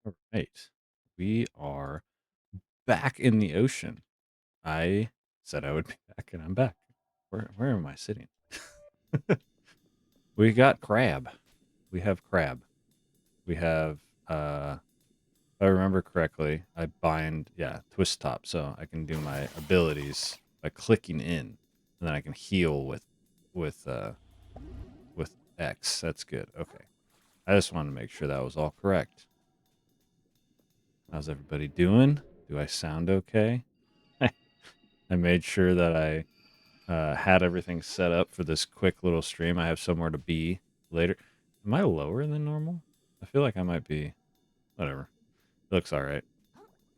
All right. We are back in the ocean. I said I would be back, and I'm back. Where am I sitting? We got crab. We have crab. We have if I remember correctly, I bind twist top so I can do my abilities by clicking in, and then I can heal with uh with X. That's good. Okay. I just wanted to make sure that was all correct. How's everybody doing? Do I sound okay? I made sure that I had everything set up for this quick little stream. I have somewhere to be later. Am I lower than normal? I feel like I might be. Whatever. It looks all right.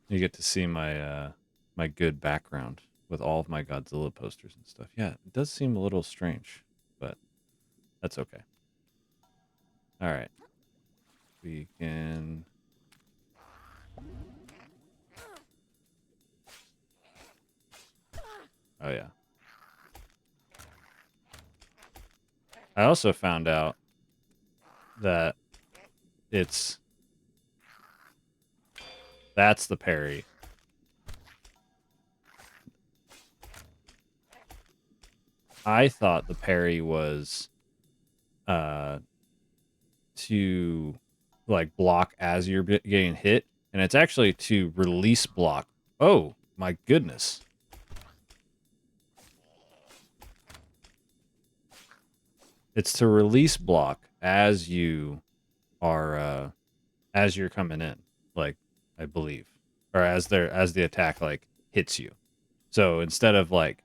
You get to see my good background with all of my Godzilla posters and stuff. Yeah, it does seem a little strange, but that's okay. All right. We can. Oh yeah. I also found out that it's that's the parry. I thought the parry was uh to like block as you're getting hit, and it's actually to release block. Oh my goodness. It's to release block as you are as you're coming in, like I believe. Or as the attack like hits you. So instead of like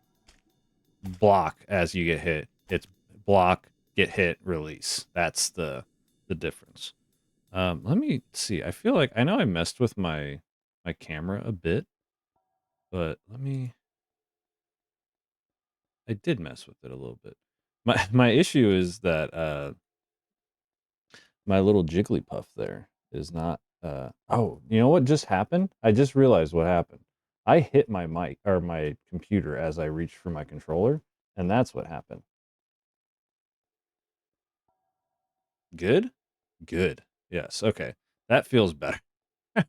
block as you get hit, it's block, get hit, release. That's the difference. Let me see. I feel like I know I messed with my camera a bit, but I did mess with it a little bit. My issue is that my little Jigglypuff there is not oh, you know what just happened? I just realized what happened. I hit my mic or my computer as I reached for my controller, and that's what happened. Good? Good. Yes. Okay. That feels better.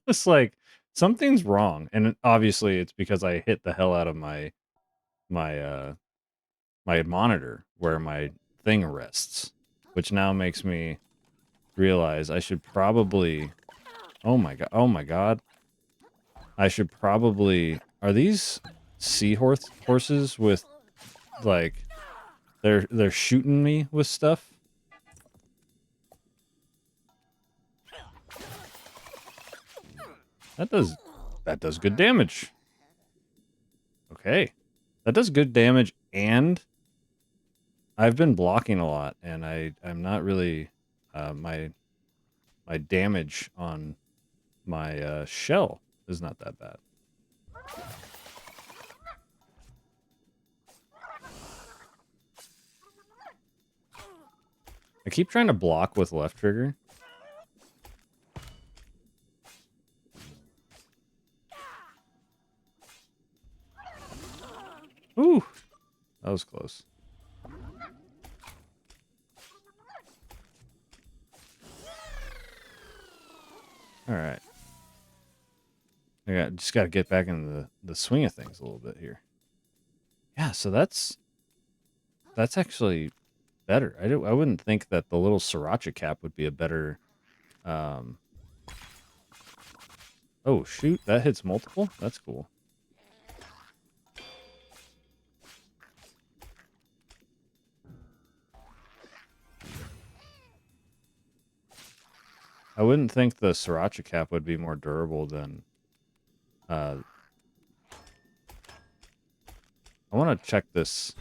It's like something's wrong, and obviously it's because I hit the hell out of my my monitor where my thing rests, which now makes me realize I should probably. Oh my god! Oh my god! I should probably. Are these horses with like they're shooting me with stuff? That does that does good damage. Okay, that does good damage, and I've been blocking a lot, and I'm not really my damage on my shell is not that bad. I keep trying to block with left trigger. Ooh, that was close. All right. Just got to get back into the swing of things a little bit here. Yeah, so that's actually better. I wouldn't think that the little sriracha cap would be a better. Um, oh shoot, that hits multiple. That's cool. I wouldn't think the sriracha cap would be more durable than. I want to check this.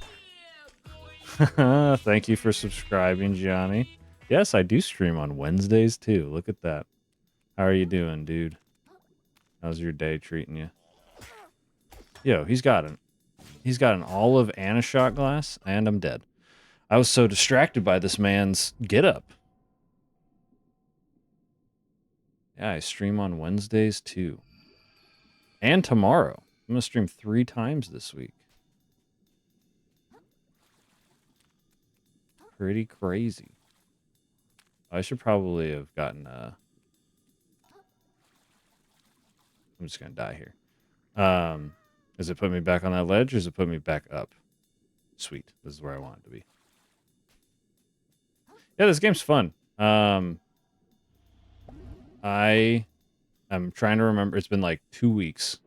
Thank you for subscribing, Gianni. Yes, I do stream on Wednesdays too. Look at that. How are you doing, dude? How's your day treating you? Yo, he's got an olive and a shot glass, and I'm dead. I was so distracted by this man's get up. Yeah, I stream on Wednesdays too. And tomorrow. I'm gonna stream 3 times this week. Pretty crazy. I should probably have gotten I'm just gonna die here. Does it put me back on that ledge, or does it put me back up? Sweet. This is where I want it to be. Yeah, this game's fun. I am trying to remember. It's been like 2 weeks,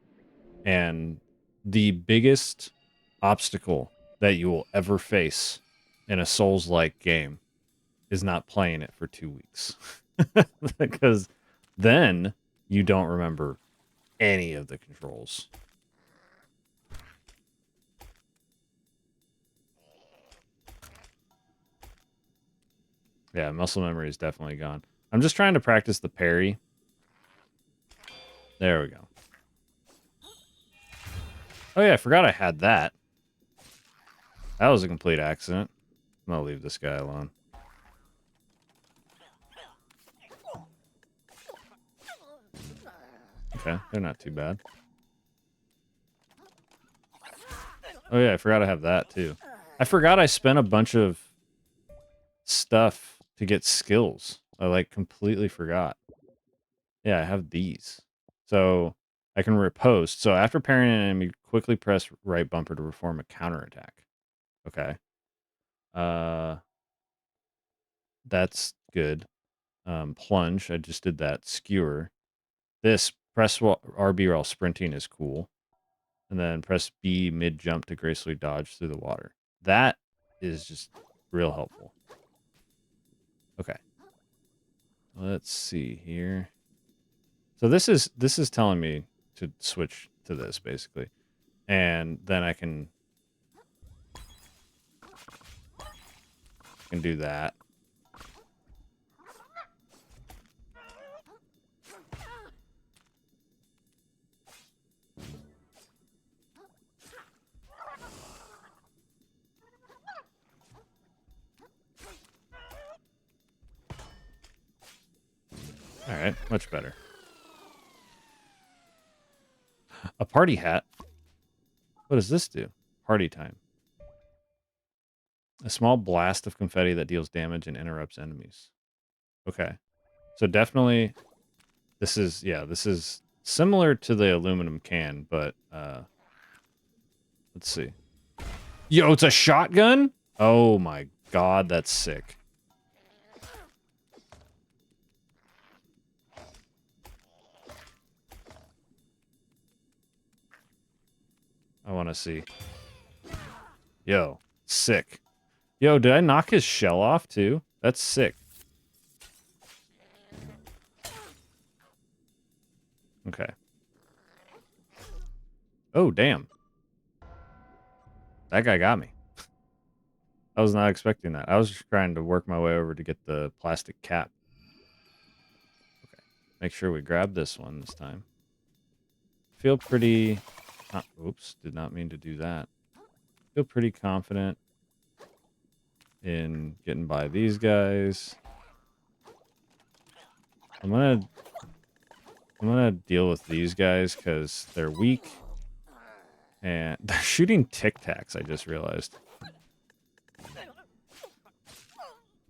and the biggest obstacle that you will ever face in a Souls-like game is not playing it for 2 weeks. Because then you don't remember any of the controls. Yeah, muscle memory is definitely gone. I'm just trying to practice the parry. There we go. Oh yeah, I forgot I had that. That was a complete accident. I'm gonna leave this guy alone. Okay, they're not too bad. Oh yeah, I forgot I have that too. I forgot I spent a bunch of stuff to get skills. I like completely forgot. Yeah, I have these. So I can riposte. So after parrying an enemy, quickly press right bumper to perform a counterattack. Okay. That's good. Plunge, I just did that. Skewer. This press RB while sprinting is cool. And then press B mid jump to gracefully dodge through the water. That is just real helpful. Okay. Let's see here. So this is telling me to switch to this basically. And then I can do that. All right, much better. A party hat. What does this do? Party time. A small blast of confetti that deals damage and interrupts enemies. Okay. So definitely this is similar to the aluminum can, but let's see. Yo, it's a shotgun? Oh my god, that's sick. I want to see. Yo, sick. Yo, did I knock his shell off too? That's sick. Okay. Oh, damn. That guy got me. I was not expecting that. I was just trying to work my way over to get the plastic cap. Okay. Make sure we grab this one this time. Feel pretty... oops, did not mean to do that. Feel pretty confident in getting by these guys. I'm gonna deal with these guys because they're weak. And they're shooting Tic Tacs, I just realized.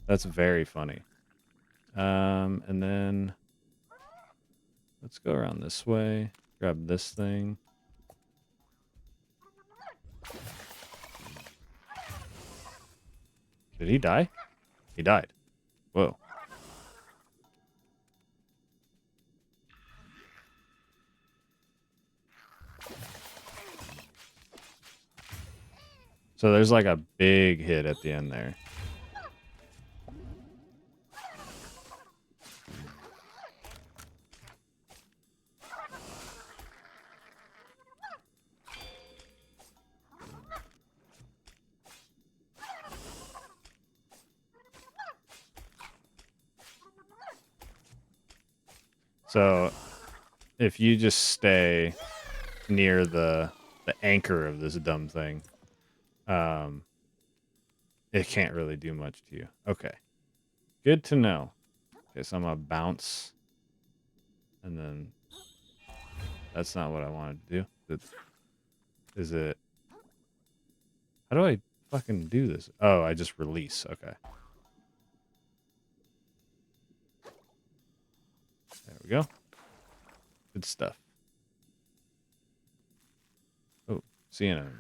That's very funny. And then let's go around this way. Grab this thing. Did he die? He died. Whoa. So there's like a big hit at the end there. So if you just stay near the anchor of this dumb thing, it can't really do much to you. Okay. Good to know. Okay, so I'm gonna bounce. And then that's not what I wanted to do. Is it... How do I fucking do this? Oh, I just release. Okay. There we go. Good stuff. Seeing enemies.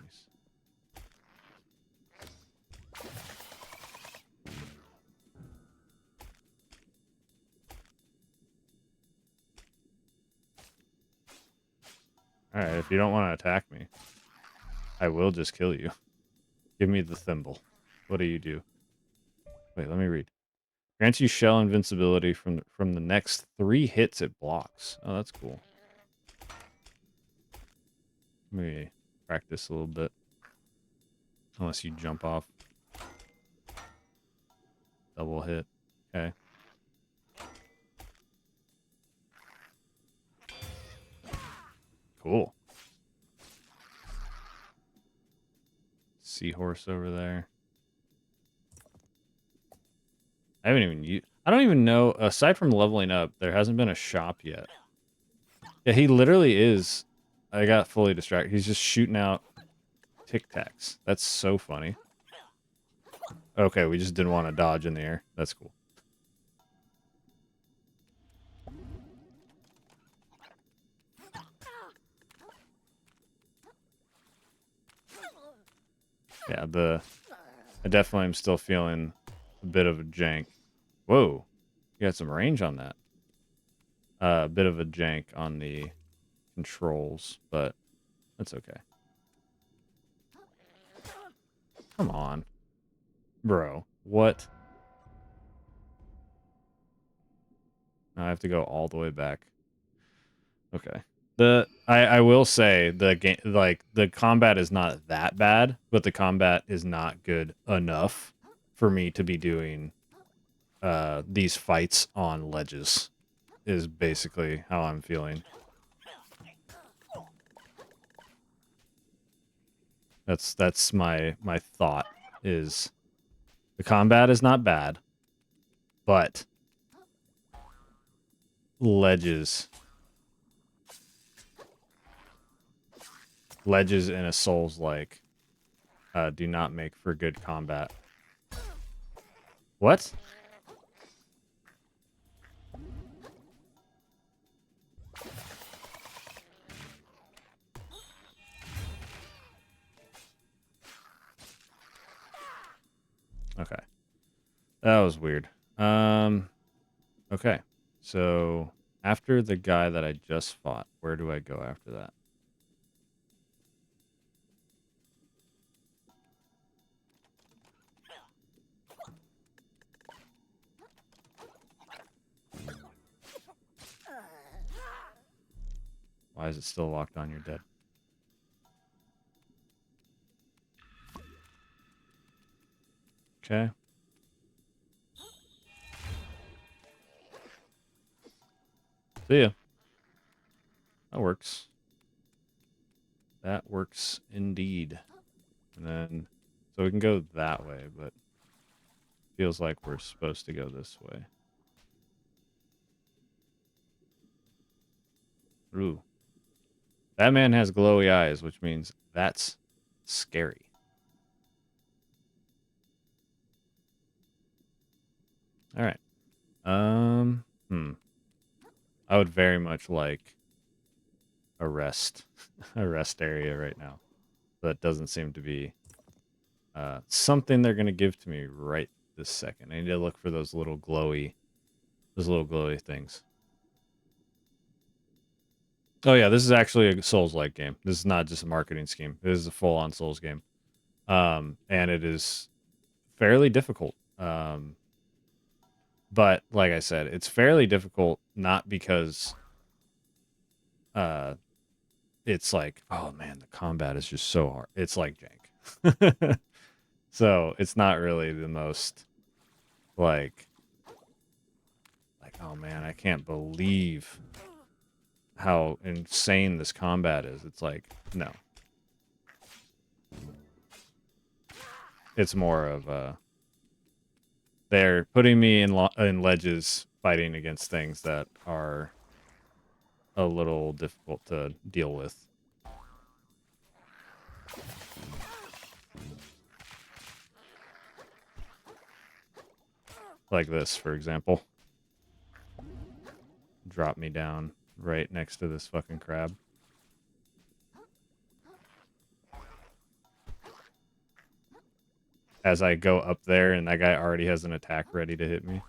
Alright, if you don't want to attack me, I will just kill you. Give me the thimble. What do you do? Wait, let me read. Grants you shell invincibility from the next 3 hits it blocks. Oh, that's cool. Let me practice a little bit. Unless you jump off. Double hit. Okay. Cool. Seahorse over there. I haven't even used... I don't even know, aside from leveling up, there hasn't been a shop yet. Yeah, he literally is... I got fully distracted. He's just shooting out Tic Tacs. That's so funny. Okay, we just didn't want to dodge in the air. That's cool. Yeah, I definitely am still feeling a bit of a jank. Whoa, you got some range on that. A bit of a jank on the controls, but that's okay. Come on. Bro, what? I have to go all the way back. Okay. I will say the game, like, the combat is not that bad, but the combat is not good enough for me to be doing these fights on ledges is basically how I'm feeling. That's my thought is the combat is not bad, but ledges in a Souls-like do not make for good combat. What? Okay. That was weird. Okay. So after the guy that I just fought, where do I go after that? Why is it still locked on? You're dead. Okay. See ya. That works. That works indeed. And then, so we can go that way, but feels like we're supposed to go this way. Ooh. That man has glowy eyes, which means that's scary. All right. I would very much like a rest, a rest area right now. That doesn't seem to be something they're gonna give to me right this second. I need to look for those little glowy things. Oh yeah, this is actually a Souls-like game. This is not just a marketing scheme. This is a full-on Souls game, and it is fairly difficult. But like I said, it's fairly difficult not because it's like, oh man, the combat is just so hard. It's like jank. So it's not really the most like oh man, I can't believe how insane this combat is. It's like, no. It's more of they're putting me in ledges fighting against things that are a little difficult to deal with. Like this, for example. Drop me down right next to this fucking crab. as I go up there, and that guy already has an attack ready to hit me.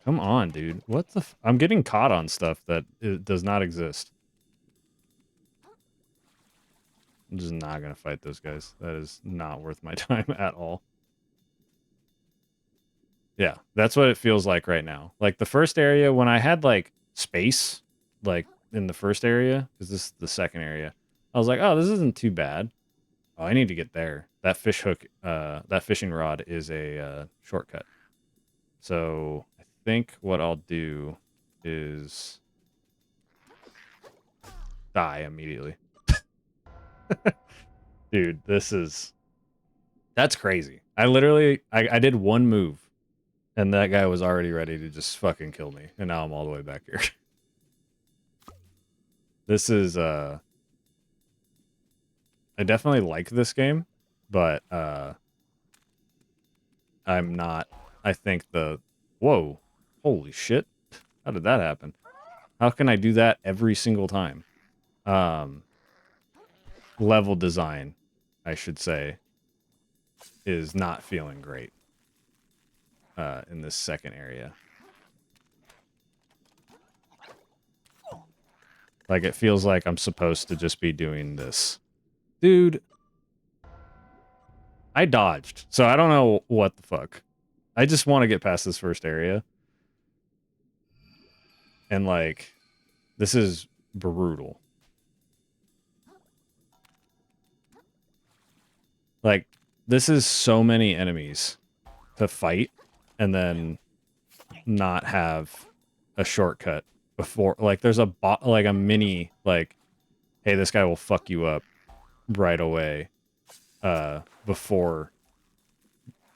Come on, dude. What the I'm getting caught on stuff that does not exist. I'm just not going to fight those guys. That is not worth my time at all. Yeah, that's what it feels like right now. Like the first area, when I had like space, like in the first area, because this is the second area, I was like, oh, this isn't too bad. Oh, I need to get there. That fish hook, that fishing rod is a shortcut. So I think what I'll do is die immediately. Dude, that's crazy. I did one move and that guy was already ready to just fucking kill me. And now I'm all the way back here. This is, I definitely like this game, but, I'm not, I think whoa, holy shit. How did that happen? How can I do that every single time? Level design, I should say, is not feeling great in this second area. Like, it feels like I'm supposed to just be doing this. Dude, I dodged, so I don't know what the fuck. I just want to get past this first area. And, like, this is brutal. Like, this is so many enemies to fight and then not have a shortcut before. Like, there's like a mini, like, hey, this guy will fuck you up right away before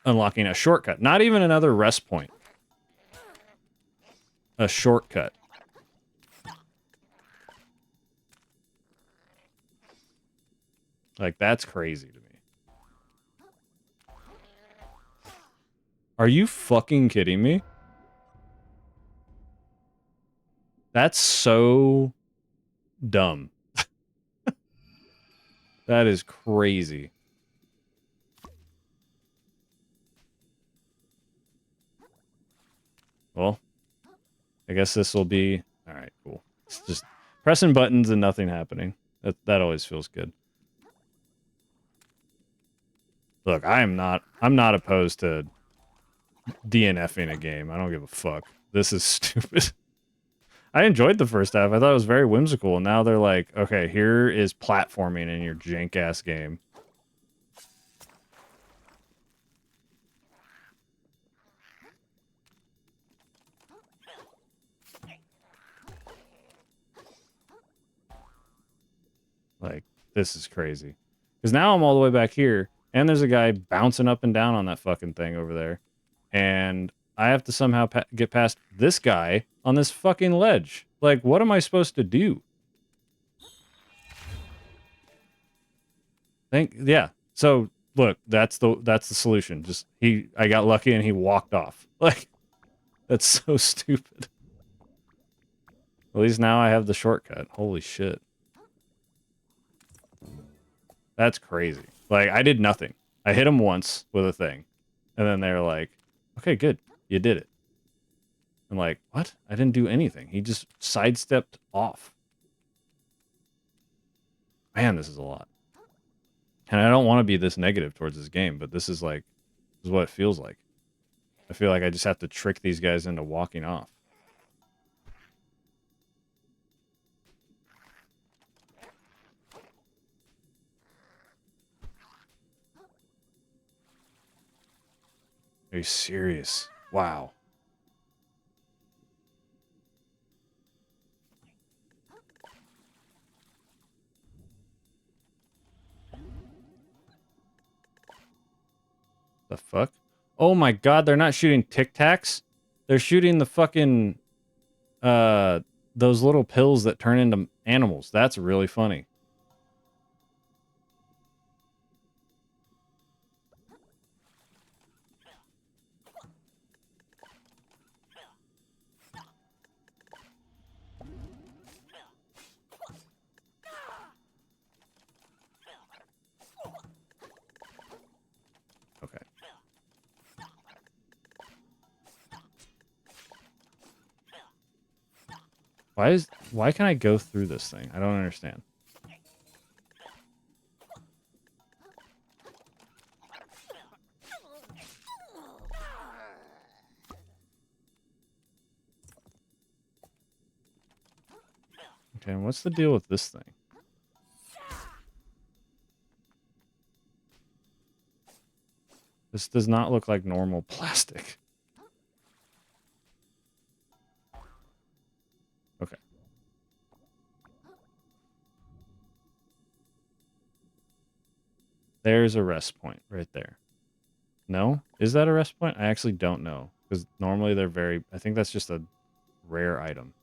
unlocking a shortcut. Not even another rest point. A shortcut. Like, that's crazy to me. Are you fucking kidding me? That's so dumb. That is crazy. Well, I guess this will be... Alright, cool. It's just pressing buttons and nothing happening. That always feels good. Look, I'm not opposed to DNFing a game. I don't give a fuck. This is stupid. I enjoyed the first half. I thought it was very whimsical. And now they're like, okay, here is platforming in your jank-ass game. Like, this is crazy. Because now I'm all the way back here, and there's a guy bouncing up and down on that fucking thing over there. And I have to somehow get past this guy on this fucking ledge. Like, what am I supposed to do? Yeah. So, look, that's the solution. Just, I got lucky and he walked off. Like, that's so stupid. At least now I have the shortcut. Holy shit. That's crazy. Like, I did nothing. I hit him once with a thing. And then they're like, okay, good. You did it. I'm like, what? I didn't do anything. He just sidestepped off. Man, this is a lot. And I don't want to be this negative towards this game, but this is what it feels like. I feel like I just have to trick these guys into walking off. Are you serious? Wow. The fuck? Oh my god, they're not shooting Tic Tacs. They're shooting the fucking those little pills that turn into animals. That's really funny. Why can I go through this thing? I don't understand. Okay, and what's the deal with this thing? This does not look like normal plastic. Okay. There's a rest point right there. No? Is that a rest point? I actually don't know. Because normally they're very... I think that's just a rare item.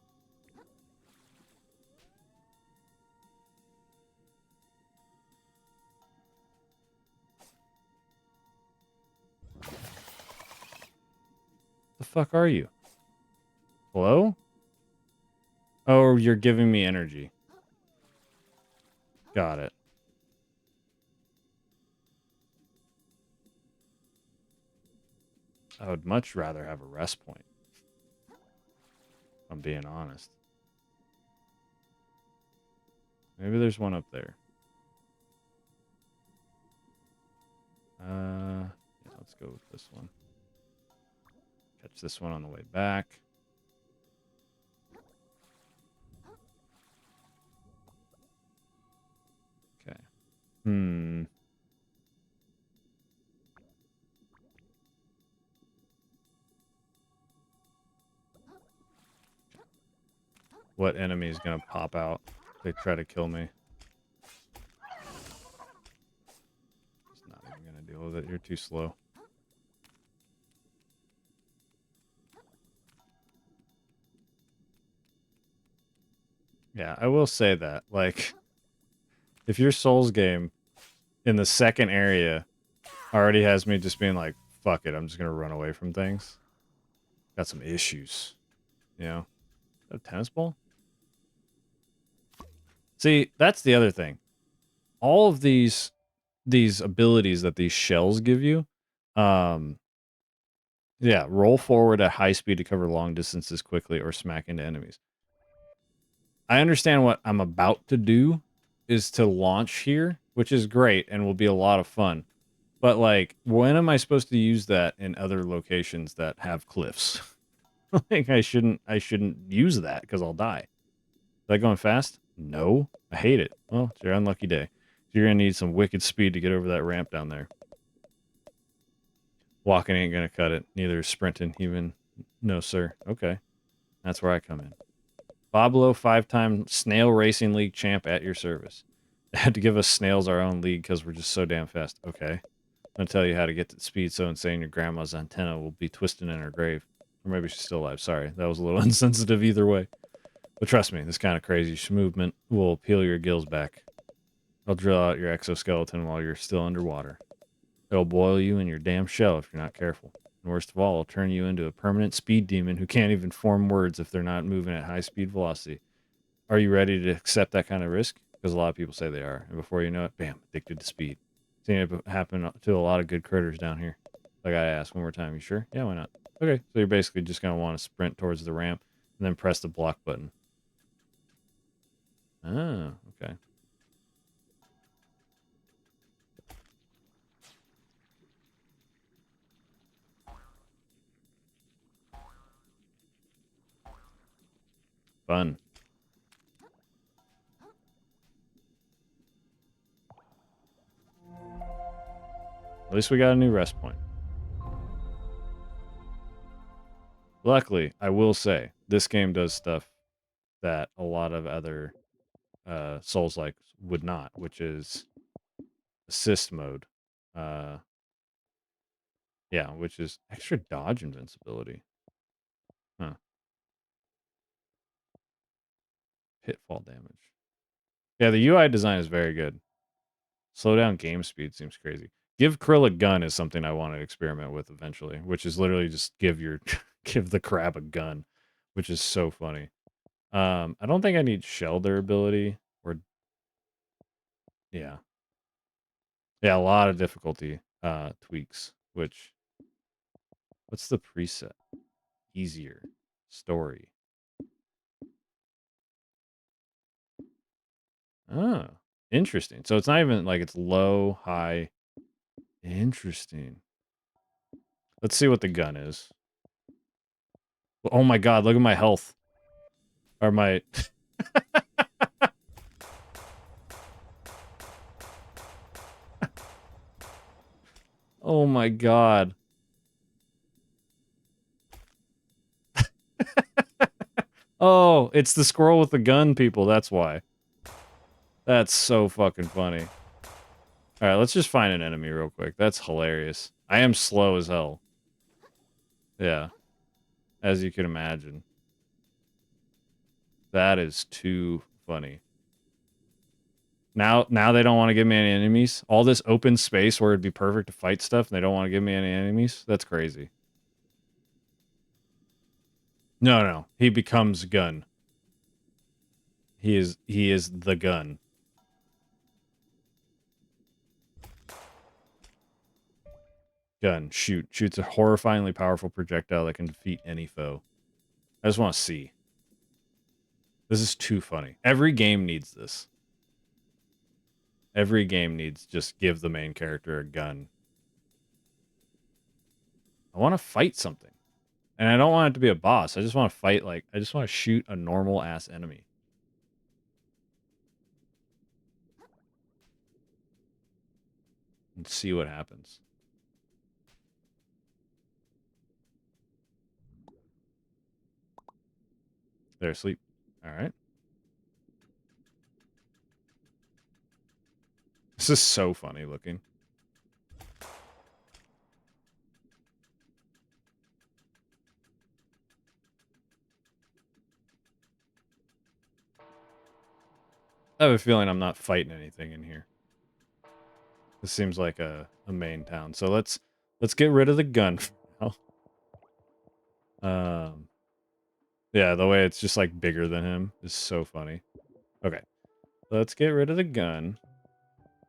The fuck are you? Hello? Oh, you're giving me energy. Got it. I would much rather have a rest point. If I'm being honest. Maybe there's one up there. Yeah, let's go with this one. Catch this one on the way back. Okay. What enemy is going to pop out if they try to kill me? Just not even going to deal with it. You're too slow. Yeah, I will say that. Like, if your Souls game in the second area already has me just being like, fuck it, I'm just going to run away from things. Got some issues. You know? A tennis ball? See, that's the other thing. All of these abilities that these shells give you, yeah, roll forward at high speed to cover long distances quickly or smack into enemies. I understand what I'm about to do is to launch here, which is great and will be a lot of fun. But like, when am I supposed to use that in other locations that have cliffs? Like, I shouldn't use that because I'll die. Is that going fast? No, I hate it. Well, it's your unlucky day. You're gonna need some wicked speed to get over that ramp down there. Walking ain't gonna cut it. Neither is sprinting. Even no, sir. Okay, that's where I come in. Boblo, 5-time Snail Racing League champ at your service. They had to give us snails our own league because we're just so damn fast. Okay. I'm going to tell you how to get to speed so insane your grandma's antenna will be twisting in her grave. Or maybe she's still alive. Sorry, that was a little insensitive either way. But trust me, this kind of crazy movement will peel your gills back. I'll drill out your exoskeleton while you're still underwater. It'll boil you in your damn shell if you're not careful. And worst of all, it'll turn you into a permanent speed demon who can't even form words if they're not moving at high speed velocity. Are you ready to accept that kind of risk? Because a lot of people say they are. And before you know it, bam, addicted to speed. Seen it happen to a lot of good critters down here. I gotta ask one more time. You sure? Yeah, why not? Okay, so you're basically just gonna want to sprint towards the ramp and then press the block button. Oh, okay. Fun. At least we got a new rest point. Luckily, I will say, this game does stuff that a lot of other Souls-like would not, which is assist mode. Yeah, which is extra dodge invincibility. Huh. Pitfall damage. Yeah, the UI design is very good. Slow down game speed seems crazy. Give Krill a gun is something I want to experiment with eventually, which is literally just give your give the crab a gun, which is so funny. I don't think I need shell durability or yeah. Yeah, a lot of difficulty tweaks, which what's the preset? Easier. Story. Oh, interesting. So it's not even like it's low, high. Interesting. Let's see what the gun is. Oh my god, look at my health. Or my... Oh my god. Oh, it's the squirrel with the gun, people. That's why. That's so fucking funny. Alright, let's just find an enemy real quick. That's hilarious. I am slow as hell. Yeah. As you can imagine. That is too funny. Now they don't want to give me any enemies. All this open space where it'd be perfect to fight stuff, and they don't want to give me any enemies. That's crazy. No, no. He becomes gun. He is the gun. Gun. Shoot. Shoots a horrifyingly powerful projectile that can defeat any foe. I just want to see. This is too funny. Every game needs this. Every game needs just give the main character a gun. I want to fight something. And I don't want it to be a boss. I just want to fight, like, I just want to shoot a normal ass enemy. And see what happens. They're asleep. Alright. This is so funny looking. I have a feeling I'm not fighting anything in here. This seems like a main town. So let's get rid of the gun for now. Yeah, the way it's just like bigger than him is so funny. Okay. Let's get rid of the gun.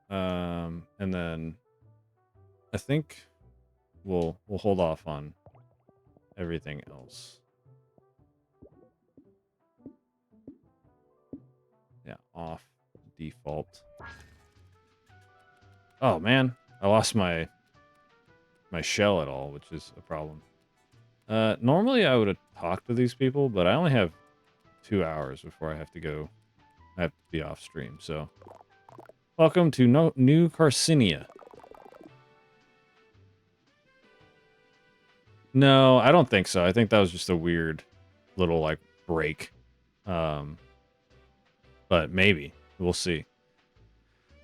And then I think we'll hold off on everything else. Yeah, off default. Oh man, I lost my shell at all, which is a problem. Normally I would have talked to these people, but I only have 2 hours before I have to go. I have to be off stream, so. Welcome to New Carcinia. No, I don't think so. I think that was just a weird little, like, break. But maybe. We'll see.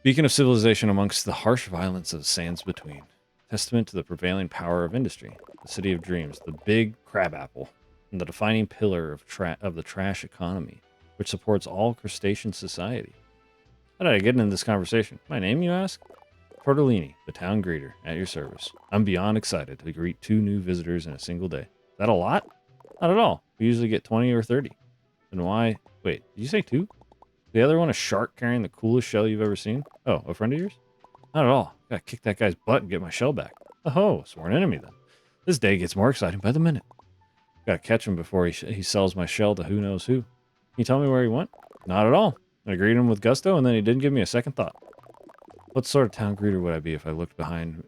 Beacon of civilization amongst the harsh violence of sands between. Testament to the prevailing power of industry. The city of dreams. The big crabapple. And the defining pillar of the trash economy, which supports all crustacean society. How did I get into this conversation? My name, you ask? Tortellini, the town greeter, at your service. I'm beyond excited to greet 2 new visitors in a single day. Is that a lot? Not at all. We usually get 20 or 30. Then why? Wait, did you say 2? The other one a shark carrying the coolest shell you've ever seen? Oh, a friend of yours? Not at all. Gotta kick that guy's butt and get my shell back. Oh, sworn enemy then. This day gets more exciting by the minute. Gotta catch him before he sells my shell to who knows who. Can you tell me where he went? Not at all. I greeted him with gusto, and then he didn't give me a second thought. What sort of town greeter would I be if I looked behind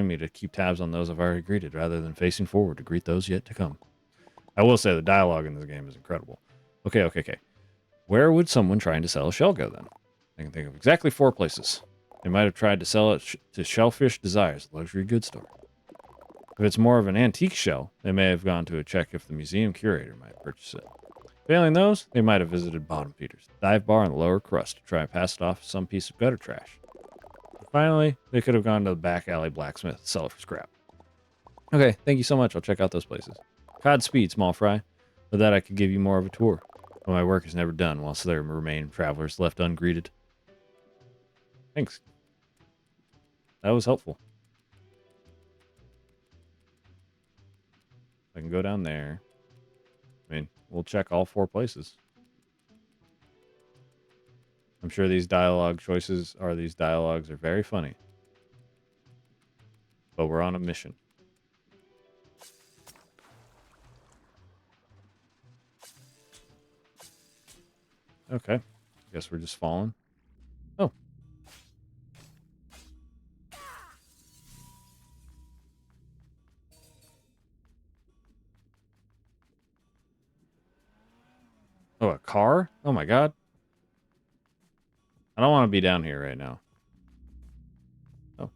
me to keep tabs on those I've already greeted, rather than facing forward to greet those yet to come? I will say the dialogue in this game is incredible. Okay. Where would someone trying to sell a shell go then? I can think of exactly 4 places. They might have tried to sell it to Shellfish Desires, the luxury goods store. If it's more of an antique shell, they may have gone to check if the museum curator might purchase it. Failing those, they might have visited Bottom Feeders, the dive bar on the lower crust, to try and pass it off as some piece of gutter trash. Finally, they could have gone to the back alley blacksmith to sell it for scrap. Okay, thank you so much. I'll check out those places. Godspeed, small fry. With that, I could give you more of a tour. But my work is never done whilst there remain travelers left ungreeted. Thanks. That was helpful. I can go down there. I mean, we'll check all 4 places. I'm sure these dialogues are very funny. But we're on a mission. Okay. Guess we're just falling. Oh. Oh, a car? Oh my god. I don't want to be down here right now. Oh.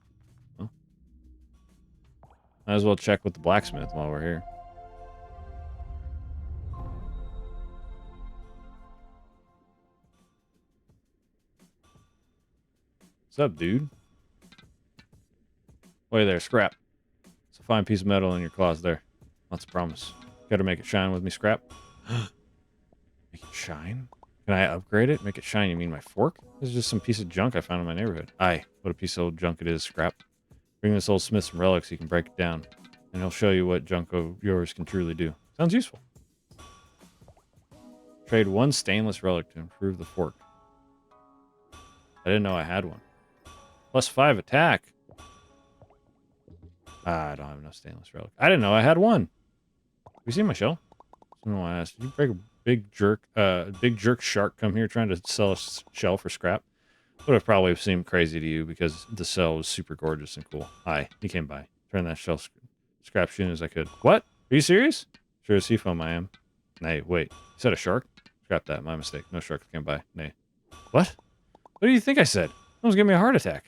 Well. Might as well check with the blacksmith while we're here. What's up, dude? Wait there, Scrap. It's a fine piece of metal in your closet there. That's a promise. Gotta make it shine with me, Scrap. Make it shine? Can I upgrade it? Make it shine? You mean my fork? This is just some piece of junk I found in my neighborhood. Aye, what a piece of old junk it is, Scrap. Bring this old smith some relics so you can break it down. And he'll show you what junk of yours can truly do. Sounds useful. Trade one stainless relic to improve the fork. I didn't know I had one. +5 attack. I don't have enough stainless relic. I didn't know I had one. Have you seen my shell? I don't know why I asked. Did you break a big jerk shark come here trying to sell a shell for scrap? Would have probably seemed crazy to you because the shell was super gorgeous and cool. Hi, he came by. Turned that shell scrap soon as I could. What? Are you serious? Sure as seafoam I am. Nay, wait. You said a shark? Scrap that. My mistake. No shark came by. Nay. What? What do you think I said? Almost gave me a heart attack.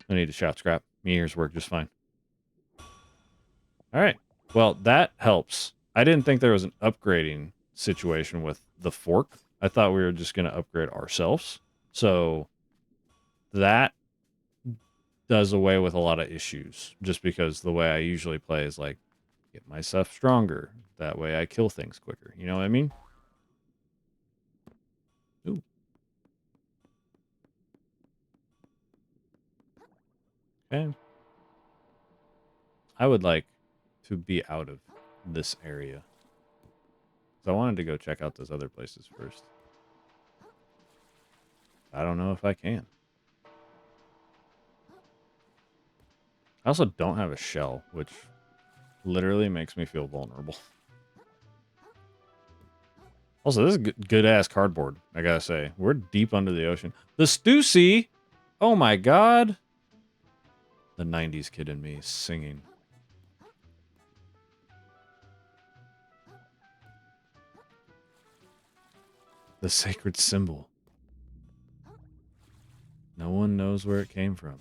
No need to shout, Scrap. Me ears work just fine. All right. Well, that helps. I didn't think there was an upgrading situation with the fork. I thought we were just going to upgrade ourselves. So that does away with a lot of issues. Just because the way I usually play is like, get myself stronger. That way I kill things quicker. You know what I mean? Ooh. Okay. I would like to be out of this area. So I wanted to go check out those other places first. I don't know if I can. I also don't have a shell, which literally makes me feel vulnerable. Also, this is good-ass cardboard, I gotta say. We're deep under the ocean. The Stussy! Oh my god! The 90s kid in me is singing. The sacred symbol. No one knows where it came from.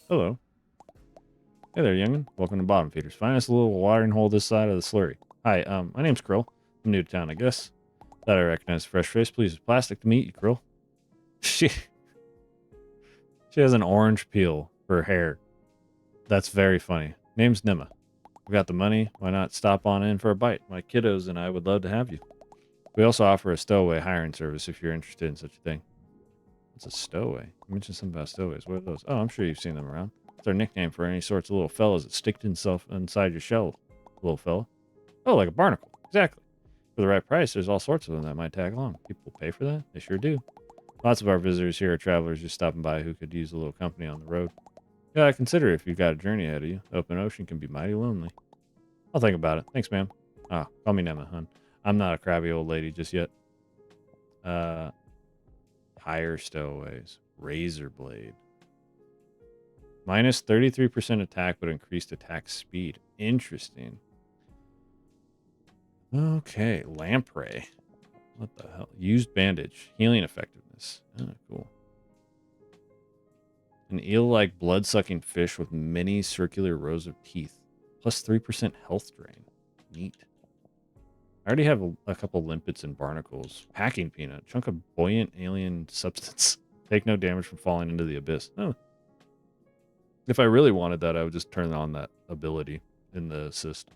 Hello. Hey there, youngin. Welcome to Bottom Feeders. Find us a little watering hole this side of the slurry. Hi, my name's Krill. I'm new to town, I guess. Thought I recognized a fresh face. Please, plastic to meet you, Krill. She has an orange peel for her hair. That's very funny. Name's Nima. We got the money. Why not stop on in for a bite? My kiddos and I would love to have you. We also offer a stowaway hiring service if you're interested in such a thing. What's a stowaway? You mentioned something about stowaways. What are those? Oh, I'm sure you've seen them around. It's our nickname for any sorts of little fellas that stick himself inside your shell, little fella. Oh, like a barnacle. Exactly. For the right price, there's all sorts of them that might tag along. People pay for that? They sure do. Lots of our visitors here are travelers just stopping by who could use a little company on the road. Yeah, consider it if you've got a journey ahead of you. Open ocean can be mighty lonely. I'll think about it. Thanks, ma'am. Ah, call me Nema, hun. I'm not a crabby old lady just yet. Higher stowaways. Razor blade. Minus 33% attack, but increased attack speed. Interesting. Okay, lamprey. What the hell? Used bandage. Healing effectiveness. Oh, cool. An eel-like blood-sucking fish with many circular rows of teeth. Plus 3% health drain. Neat. I already have a couple limpets and barnacles. Packing peanut. Chunk of buoyant alien substance. Take no damage from falling into the abyss. Oh. If I really wanted that, I would just turn on that ability in the assist.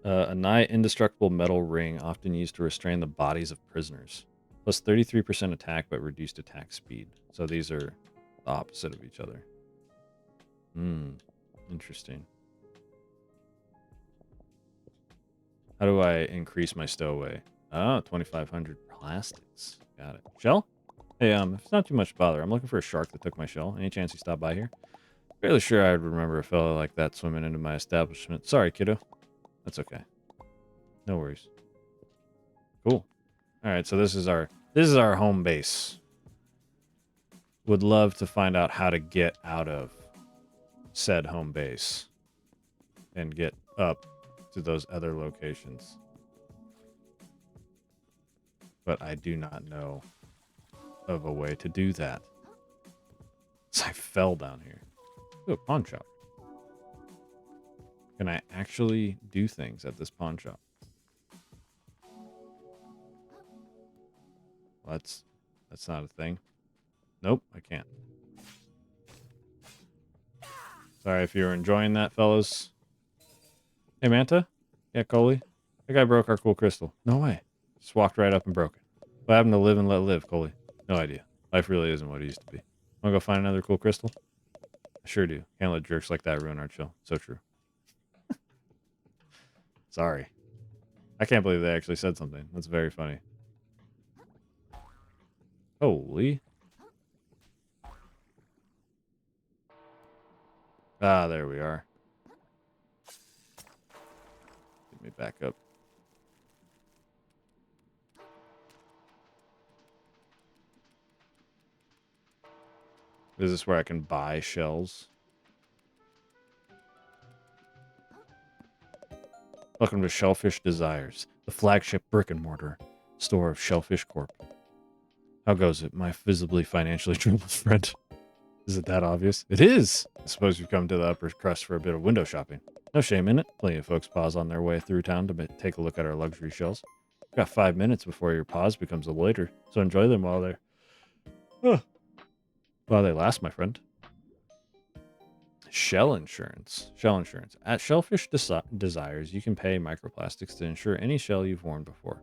A nigh indestructible metal ring often used to restrain the bodies of prisoners. Plus 33% attack, but reduced attack speed. So these are the opposite of each other. Interesting. How do I increase my stowaway? Oh, 2,500 plastics. Got it. Shell? Hey, if it's not too much bother, I'm looking for a shark that took my shell. Any chance you stop by here? Fairly sure I'd remember a fellow like that swimming into my establishment. Sorry, kiddo. That's okay. No worries. Cool. All right, so this is our home base. Would love to find out how to get out of said home base and get up to those other locations. But I do not know of a way to do that. So I fell down here. Ooh, a pawn shop. Can I actually do things at this pawn shop? Well, that's not a thing. Nope, I can't. Sorry if you're enjoying that, fellas. Hey, Manta? Yeah, Coley? That guy broke our cool crystal. No way. Just walked right up and broke it. What happened to live and let live, Coley? No idea. Life really isn't what it used to be. Wanna go find another cool crystal? I sure do. Can't let jerks like that ruin our chill. So true. Sorry. I can't believe they actually said something. That's very funny. Holy. Ah, there we are. Get me back up. Is this where I can buy shells? Welcome to Shellfish Desires, the flagship brick-and-mortar store of Shellfish Corp. How goes it, my visibly financially troubled friend? Is it that obvious? It is! I suppose you've come to the upper crust for a bit of window shopping. No shame in it. Plenty of folks pause on their way through town to take a look at our luxury shells. You've got 5 minutes before your pause becomes a loiter, so enjoy them while they last, my friend. Shell insurance. Shell insurance. At Shellfish Desires, you can pay microplastics to insure any shell you've worn before.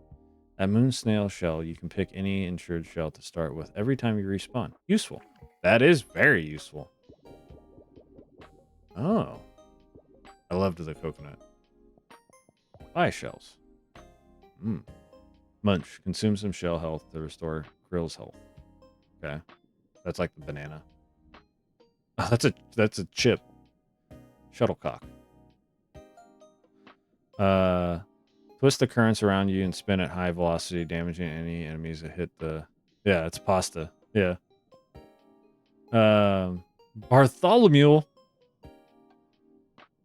At Moon Snail Shell, you can pick any insured shell to start with every time you respawn. Useful. That is very useful. Oh. I loved the coconut. Buy shells. Munch. Consume some shell health to restore Krill's health. Okay. That's like the banana. Oh, that's a chip. Shuttlecock. Twist the currents around you and spin at high velocity, damaging any enemies that hit the... Yeah, it's pasta. Yeah. Bartholomew.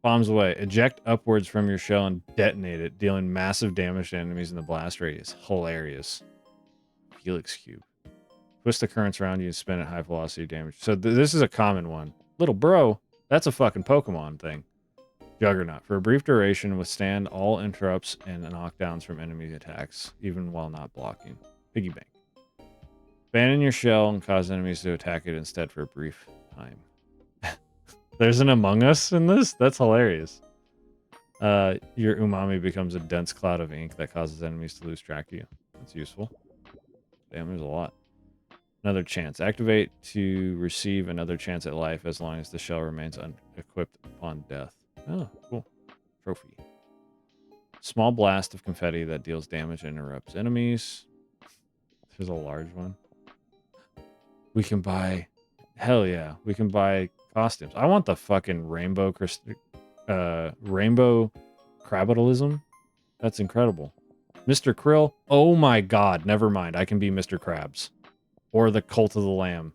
Bombs away. Eject upwards from your shell and detonate it, dealing massive damage to enemies in the blast radius. Hilarious. Helix Cube. Twist the currents around you and spin at high velocity damage. So this is a common one. Little bro, that's a fucking Pokemon thing. Juggernaut. For a brief duration, withstand all interrupts and knockdowns from enemy attacks, even while not blocking. Piggy bank. Abandon your shell and cause enemies to attack it instead for a brief time. There's an Among Us in this? That's hilarious. Your umami becomes a dense cloud of ink that causes enemies to lose track of you. That's useful. Damn, there's a lot. Another chance. Activate to receive another chance at life as long as the shell remains unequipped upon death. Oh, cool. Trophy. Small blast of confetti that deals damage and interrupts enemies. There's a large one. We can buy... Hell yeah. We can buy costumes. I want the fucking rainbow crabitalism. That's incredible. Mr. Krill. Oh my god. Never mind. I can be Mr. Krabs. Or the Cult of the Lamb.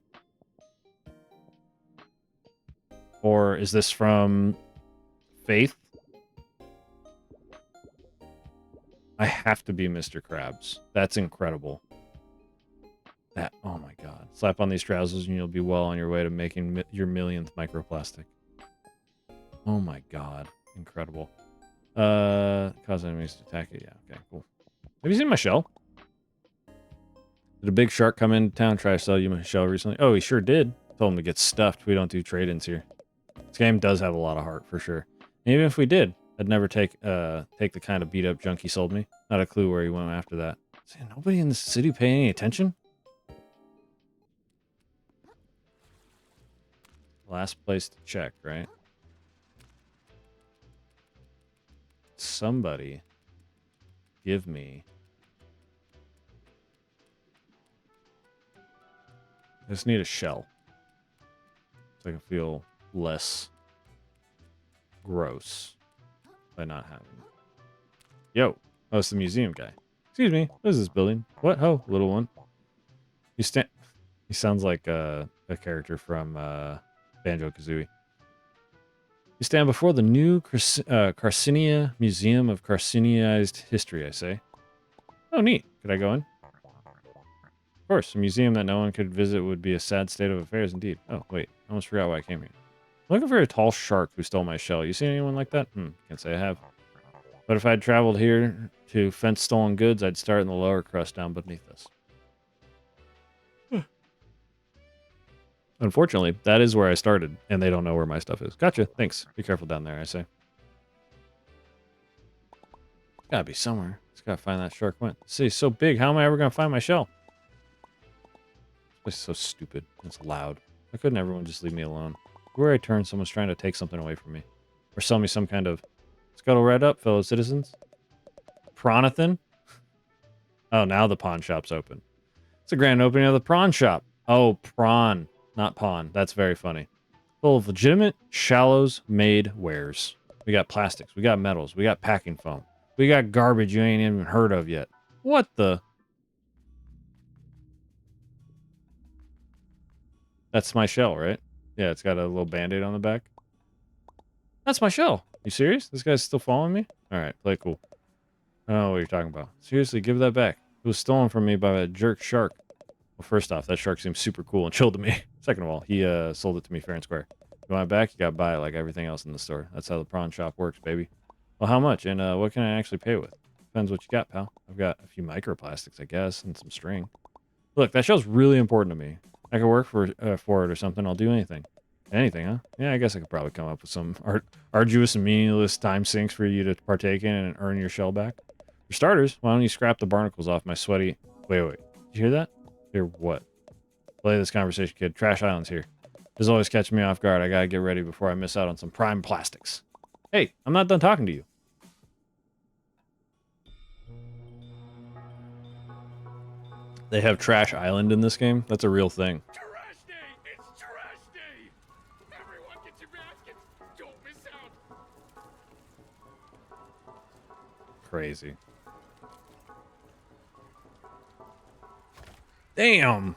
Or is this from Faith? I have to be Mr. Krabs. That's incredible. That, oh my god. Slap on these trousers and you'll be well on your way to making your millionth microplastic. Oh my god. Incredible. Cause enemies to attack it. Yeah, okay, cool. Have you seen my shell? Did a big shark come into town try to sell you my shell recently? Oh, he sure did. Told him to get stuffed. We don't do trade-ins here. This game does have a lot of heart, for sure. And even if we did, I'd never take the kind of beat-up junk he sold me. Not a clue where he went after that. See, nobody in the city pay any attention? Last place to check, right? Somebody give me... I just need a shell. So I can feel less gross by not having it. Yo, oh, it's the museum guy. Excuse me, what is this building? What? Oh, little one. He sounds like a character from Banjo-Kazooie. You stand before the new Carcinia Museum of Carciniized History, I say. Oh, neat. Could I go in? Of course, a museum that no one could visit would be a sad state of affairs indeed. Oh, wait. I almost forgot why I came here. I'm looking for a tall shark who stole my shell. You seen anyone like that? Can't say I have. But if I'd traveled here to fence stolen goods, I'd start in the lower crust down beneath us. Unfortunately, that is where I started, and they don't know where my stuff is. Gotcha. Thanks. Be careful down there, I say. Gotta be somewhere. Just gotta find that shark went. This city's so big. How am I ever gonna find my shell? This place is so stupid. It's loud. Why couldn't everyone just leave me alone? Where I turn, someone's trying to take something away from me. Or sell me some kind of... Scuttle right up, fellow citizens. Pronathan? Oh, now the pawn shop's open. It's a grand opening of the prawn shop. Oh, prawn. Not pawn. That's very funny. Full of legitimate Shallows made wares. We got plastics. We got metals. We got packing foam. We got garbage you ain't even heard of yet. What the? That's my shell, right? Yeah, it's got a little band-aid on the back. That's my shell. You serious? This guy's still following me? All right, play cool. I don't know what you're talking about. Seriously, give that back. It was stolen from me by a jerk shark. Well, first off, that shark seems super cool and chill to me. Second of all, he sold it to me fair and square. You want it back? You got to buy it like everything else in the store. That's how the prawn shop works, baby. Well, how much? And what can I actually pay with? Depends what you got, pal. I've got a few microplastics, I guess, and some string. Look, that shell's really important to me. I could work for it or something. I'll do anything. Anything, huh? Yeah, I guess I could probably come up with some arduous and meaningless time sinks for you to partake in and earn your shell back. For starters, why don't you scrap the barnacles off my sweaty... Wait. Did you hear that? Hear what? Play this conversation, kid. Trash Island's here. This is always catching me off guard. I gotta get ready before I miss out on some prime plastics. Hey, I'm not done talking to you. They have Trash Island in this game? That's a real thing. Trash day! It's trash day! Everyone get your baskets! Don't miss out! Crazy. Damn!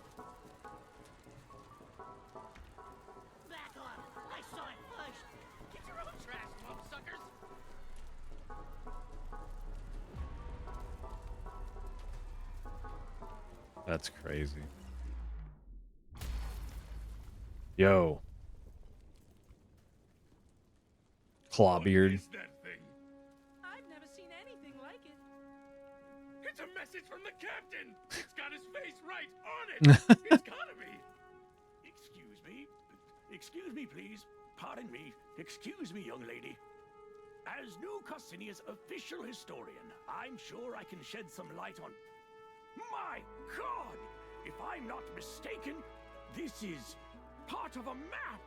Back off! I saw it first! Get your own trash, motherfuckers! That's crazy. Yo. Clawbeard. What is that thing? I've never seen anything like it. It's a message from the captain! It's got his face right on it! It's gotta be! Excuse me, please. Pardon me. Excuse me, young lady. As New Carcinia's official historian, I'm sure I can shed some light on... My God! If I'm not mistaken, this is part of a map!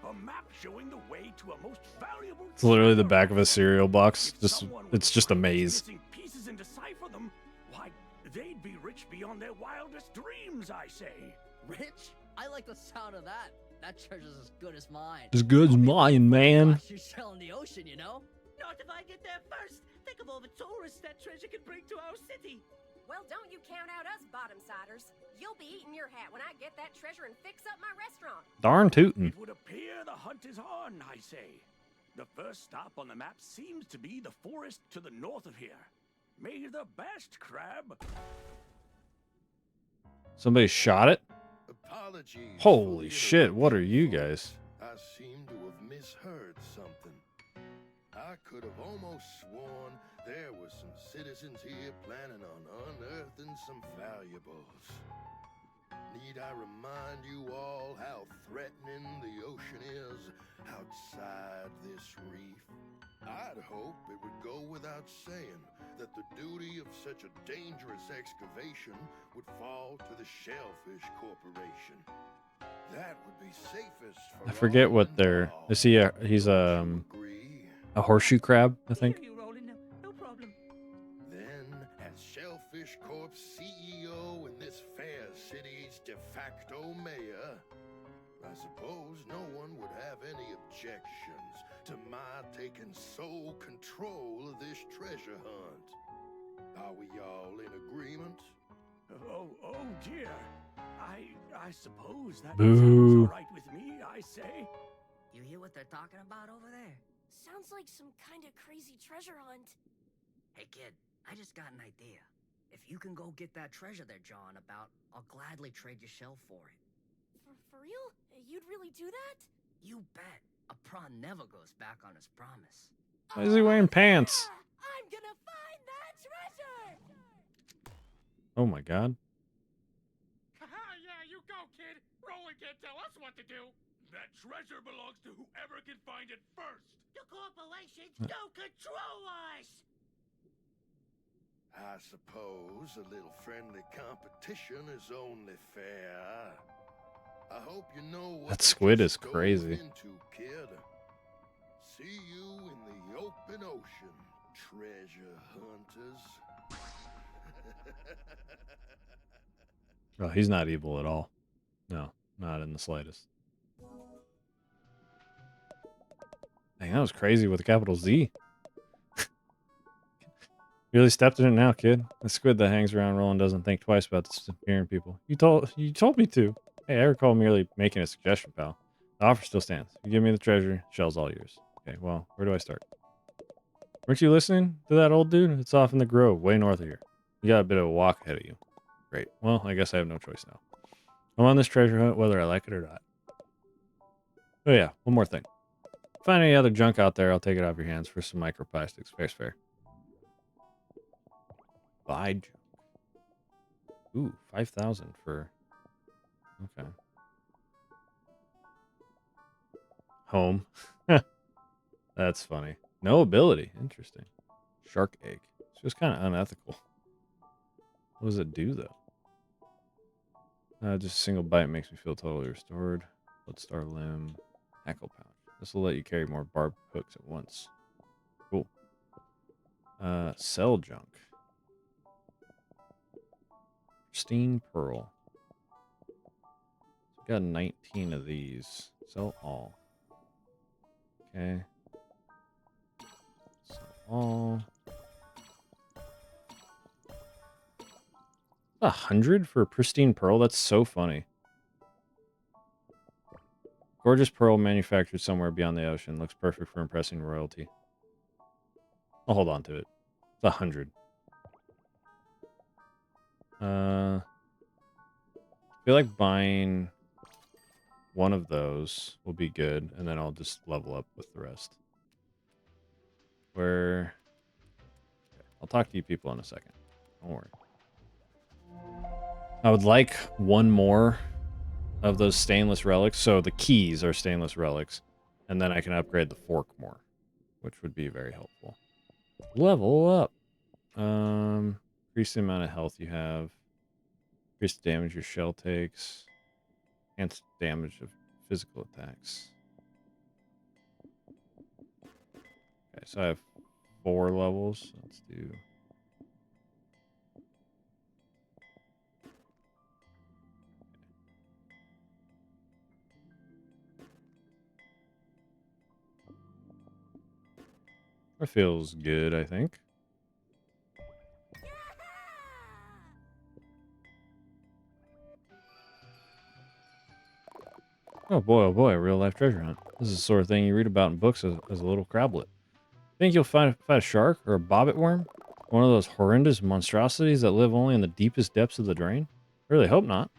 A map showing the way to a most valuable... It's literally the back of a cereal box. It's just a maze. Pieces and decipher them, why, they'd be rich beyond their wildest dreams, I say. Rich? I like the sound of that. That treasure's as good as mine. As good as mine, man. You shell in the ocean, you know? Not if I get there first. Think of all the tourists that treasure can bring to our city. Well, don't you count out us bottom-siders. You'll be eating your hat when I get that treasure and fix up my restaurant. Darn tootin'. It would appear the hunt is on, I say. The first stop on the map seems to be the forest to the north of here. May the best crab... Somebody shot it? Apologies. Holy shit, what are you guys? I seem to have misheard something. I could have almost sworn there were some citizens here planning on unearthing some valuables. Need I remind you all how threatening the ocean is outside this reef? I'd hope it would go without saying that the duty of such a dangerous excavation would fall to the Shellfish Corporation. That would be safest for I forget what they're... Is he he's a horseshoe crab, I think. Here you, Roland. No problem. Then, as Shellfish Corp's CEO and this fair city's de facto mayor, I suppose no one would have any objections to my taking sole control of this treasure hunt. Are we all in agreement? Oh dear. I suppose that Boo. sounds all right with me, I say. You hear what they're talking about over there? Sounds like some kind of crazy treasure hunt. Hey kid, I just got an idea. If you can go get that treasure they're jawing about, I'll gladly trade your shell for it. For real? You'd really do that? You bet. A prawn never goes back on his promise. Why is he wearing pants? Yeah! I'm gonna find that treasure! Oh my god. Haha, yeah, you go, kid. Roland can't tell us what to do. That treasure belongs to whoever can find it first. The corporations don't control us! I suppose a little friendly competition is only fair. I hope you know what That you squid just is crazy. dove into, kid. See you in the open ocean, treasure hunters. Oh, he's not evil at all. No, not in the slightest. Dang, that was crazy with a capital Z. Really stepped in it now, kid. The squid that hangs around Roland doesn't think twice about disappearing people. You told me to. Hey, I recall merely making a suggestion, pal. The offer still stands. You give me the treasure, shell's all yours. Okay, well, where do I start? Weren't you listening to that old dude? It's off in the grove, way north of here. You got a bit of a walk ahead of you. Great. Well, I guess I have no choice now. I'm on this treasure hunt whether I like it or not. Oh yeah, one more thing. Find any other junk out there, I'll take it off your hands for some microplastics. Fair's fair. Buy junk. Ooh, 5,000 for... Okay. Home. That's funny. No ability. Interesting. Shark egg. It's just kind of unethical. What does it do, though? Just a single bite makes me feel totally restored. Bloodstar limb. Hackle pouch. This will let you carry more barbed hooks at once. Cool. Sell junk. Pristine pearl. Got 19 of these. Sell all. Okay. Sell all. 100 for a pristine pearl? That's so funny. Gorgeous pearl manufactured somewhere beyond the ocean. Looks perfect for impressing royalty. I'll hold on to it. It's 100. I feel like buying one of those will be good, and then I'll just level up with the rest. Okay, I'll talk to you people in a second. Don't worry. I would like one more of those stainless relics. So the keys are stainless relics, and then I can upgrade the fork more, which would be very helpful. Level up. Increase the amount of health you have. Increase the damage your shell takes. Enhance damage of physical attacks. Okay, so I have 4 levels. Let's do... That feels good, I think. Oh boy, a real life treasure hunt. This is the sort of thing you read about in books as a little crablet. Think you'll find a shark or a bobbit worm? One of those horrendous monstrosities that live only in the deepest depths of the drain? I really hope not.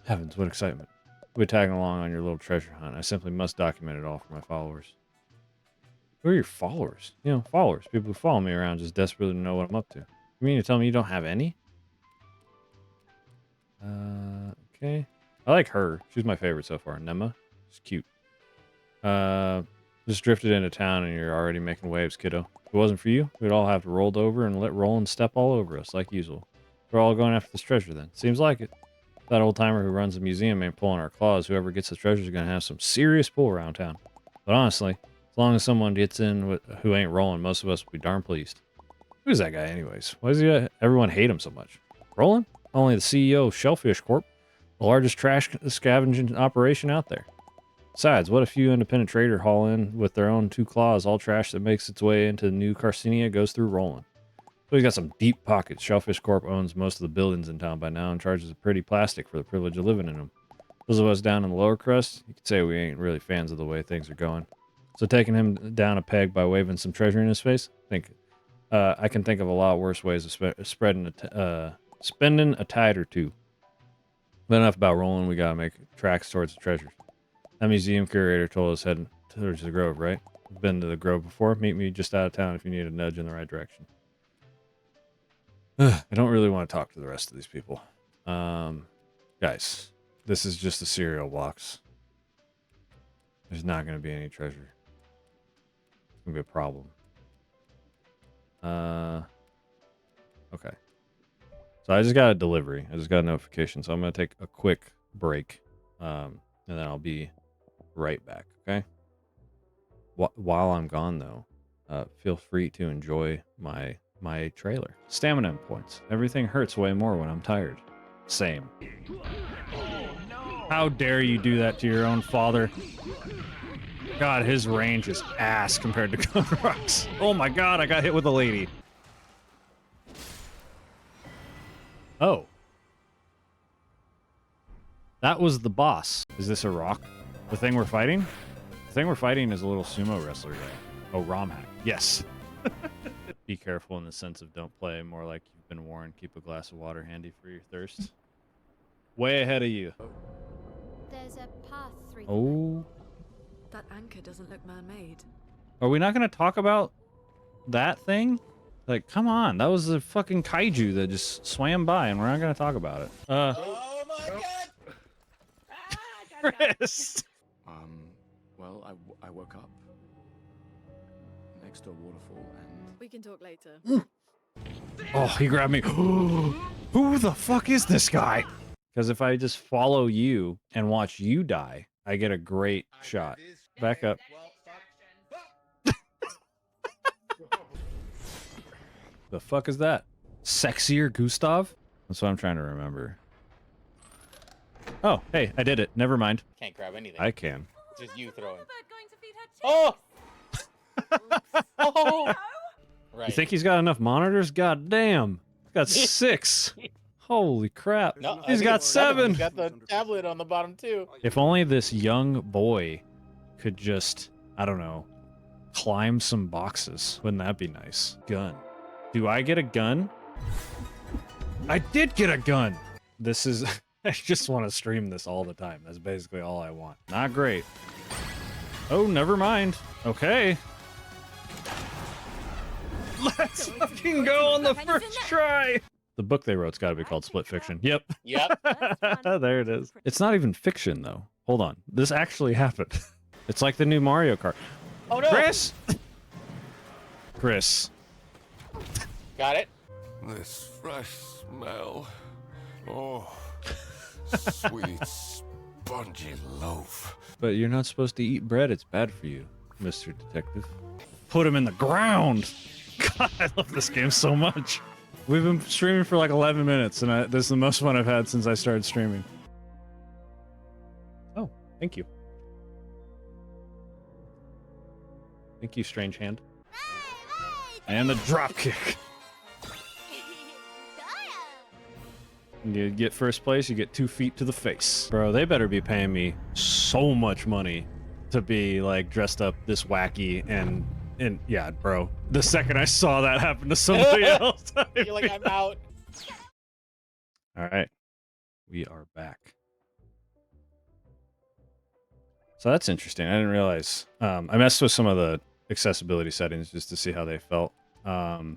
Heavens, what excitement. We'll be tagging along on your little treasure hunt. I simply must document it all for my followers. Who are your followers? You know, followers. People who follow me around just desperately to know what I'm up to. You mean to tell me you don't have any? Okay. I like her. She's my favorite so far. Nema. She's cute. Just drifted into town and you're already making waves, kiddo. If it wasn't for you, we'd all have to rolled over and let Roland step all over us like usual. We're all going after this treasure then. Seems like it. That old timer who runs the museum ain't pulling our claws. Whoever gets the treasure is going to have some serious pull around town. But honestly, as long as someone gets in who ain't rolling, most of us will be darn pleased. Who's that guy anyways? Why does everyone hate him so much? Roland? Only the CEO of Shellfish Corp. The largest trash scavenging operation out there. Besides, what a few independent trader haul in with their own 2 claws, all trash that makes its way into New Carcinia goes through Roland. So he's got some deep pockets. Shellfish Corp owns most of the buildings in town by now and charges a pretty plastic for the privilege of living in them. Those of us down in the lower crust, you could say we ain't really fans of the way things are going. So taking him down a peg by waving some treasure in his face, I can think of a lot worse ways of spending a tide or two. But enough about Roland, we gotta make tracks towards the treasures. That museum curator told us heading towards the Grove, right? Been to the Grove before? Meet me just out of town if you need a nudge in the right direction. I don't really want to talk to the rest of these people. Guys, this is just a cereal box. There's not going to be any treasure. It's going to be a problem. Okay. So I just got a delivery. I just got a notification. So I'm going to take a quick break. And then I'll be right back. Okay. While I'm gone though, feel free to enjoy my trailer. Stamina points. Everything hurts way more when I'm tired. Same. How dare you do that to your own father? God, his range is ass compared to Gunrock's. Oh my god, I got hit with a lady. Oh. That was the boss. Is this a rock? The thing we're fighting? The thing we're fighting is a little sumo wrestler guy. Oh, Romhack. Yes. Be careful in the sense of don't play, more like you've been warned. Keep a glass of water handy for your thirst. Way ahead of you. There's a path through. Oh. That anchor doesn't look man-made. Are we not going to talk about that thing? Like, come on. That was a fucking kaiju that just swam by, and we're not going to talk about it. Oh my god! Chris! Well, I woke up next to a waterfall and... We can talk later. Oh, he grabbed me. Who the fuck is this guy? Because if I just follow you and watch you die, I get a great shot. Back up. The fuck is that? Sexier Gustav? That's what I'm trying to remember. Oh, hey, I did it. Never mind. Can't grab anything. I can. Just you throwing. Oh! Oh! Right. You think he's got enough monitors? God damn. He's got 6. Holy crap. No, He's got 7. He's got the tablet on the bottom too. If only this young boy could just, I don't know, climb some boxes. Wouldn't that be nice? Gun. Do I get a gun? I did get a gun! This is... I just want to stream this all the time. That's basically all I want. Not great. Oh, never mind. Okay. Let's fucking go on the first try! The book they wrote's got to be called Split Fiction. Yep. Yep. There it is. It's not even fiction, though. Hold on. This actually happened. It's like the new Mario Kart. Oh, no! Chris! Chris. Got it. This fresh smell. Oh, sweet, spongy loaf. But you're not supposed to eat bread. It's bad for you, Mr. Detective. Put him in the ground! God, I love this game so much. We've been streaming for like 11 minutes, and this is the most fun I've had since I started streaming. Oh, thank you. Thank you, Strange Hand. And the drop kick. You get first place, you get 2 feet to the face. Bro, they better be paying me so much money to be like dressed up this wacky and yeah, bro. The second I saw that happen to somebody else, You're like, I'm out. All right, we are back. So that's interesting. I didn't realize. I messed with some of the accessibility settings just to see how they felt. But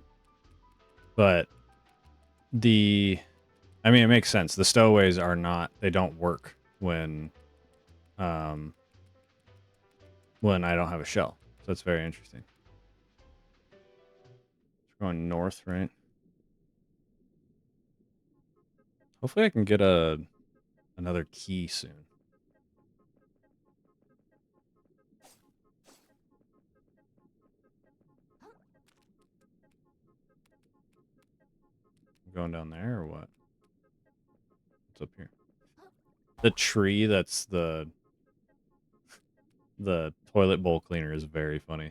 I mean, it makes sense. The stowaways are not. They don't work when I don't have a shell. So it's very interesting. We're going north, right? Hopefully I can get another key soon. Going down there or what? What's up here? the tree that's the toilet bowl cleaner is very funny.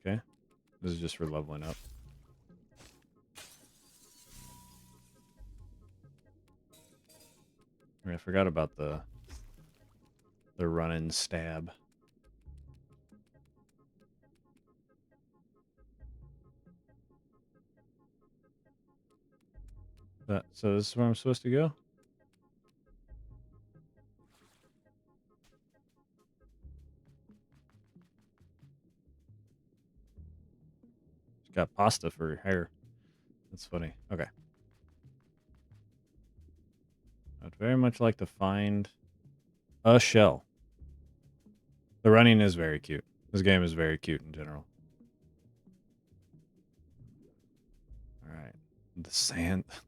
Okay. This is just for leveling up. I forgot about the run and stab. So this is where I'm supposed to go? She's got pasta for her hair. That's funny. Okay. I'd very much like to find a shell. The running is very cute. This game is very cute in general. All right.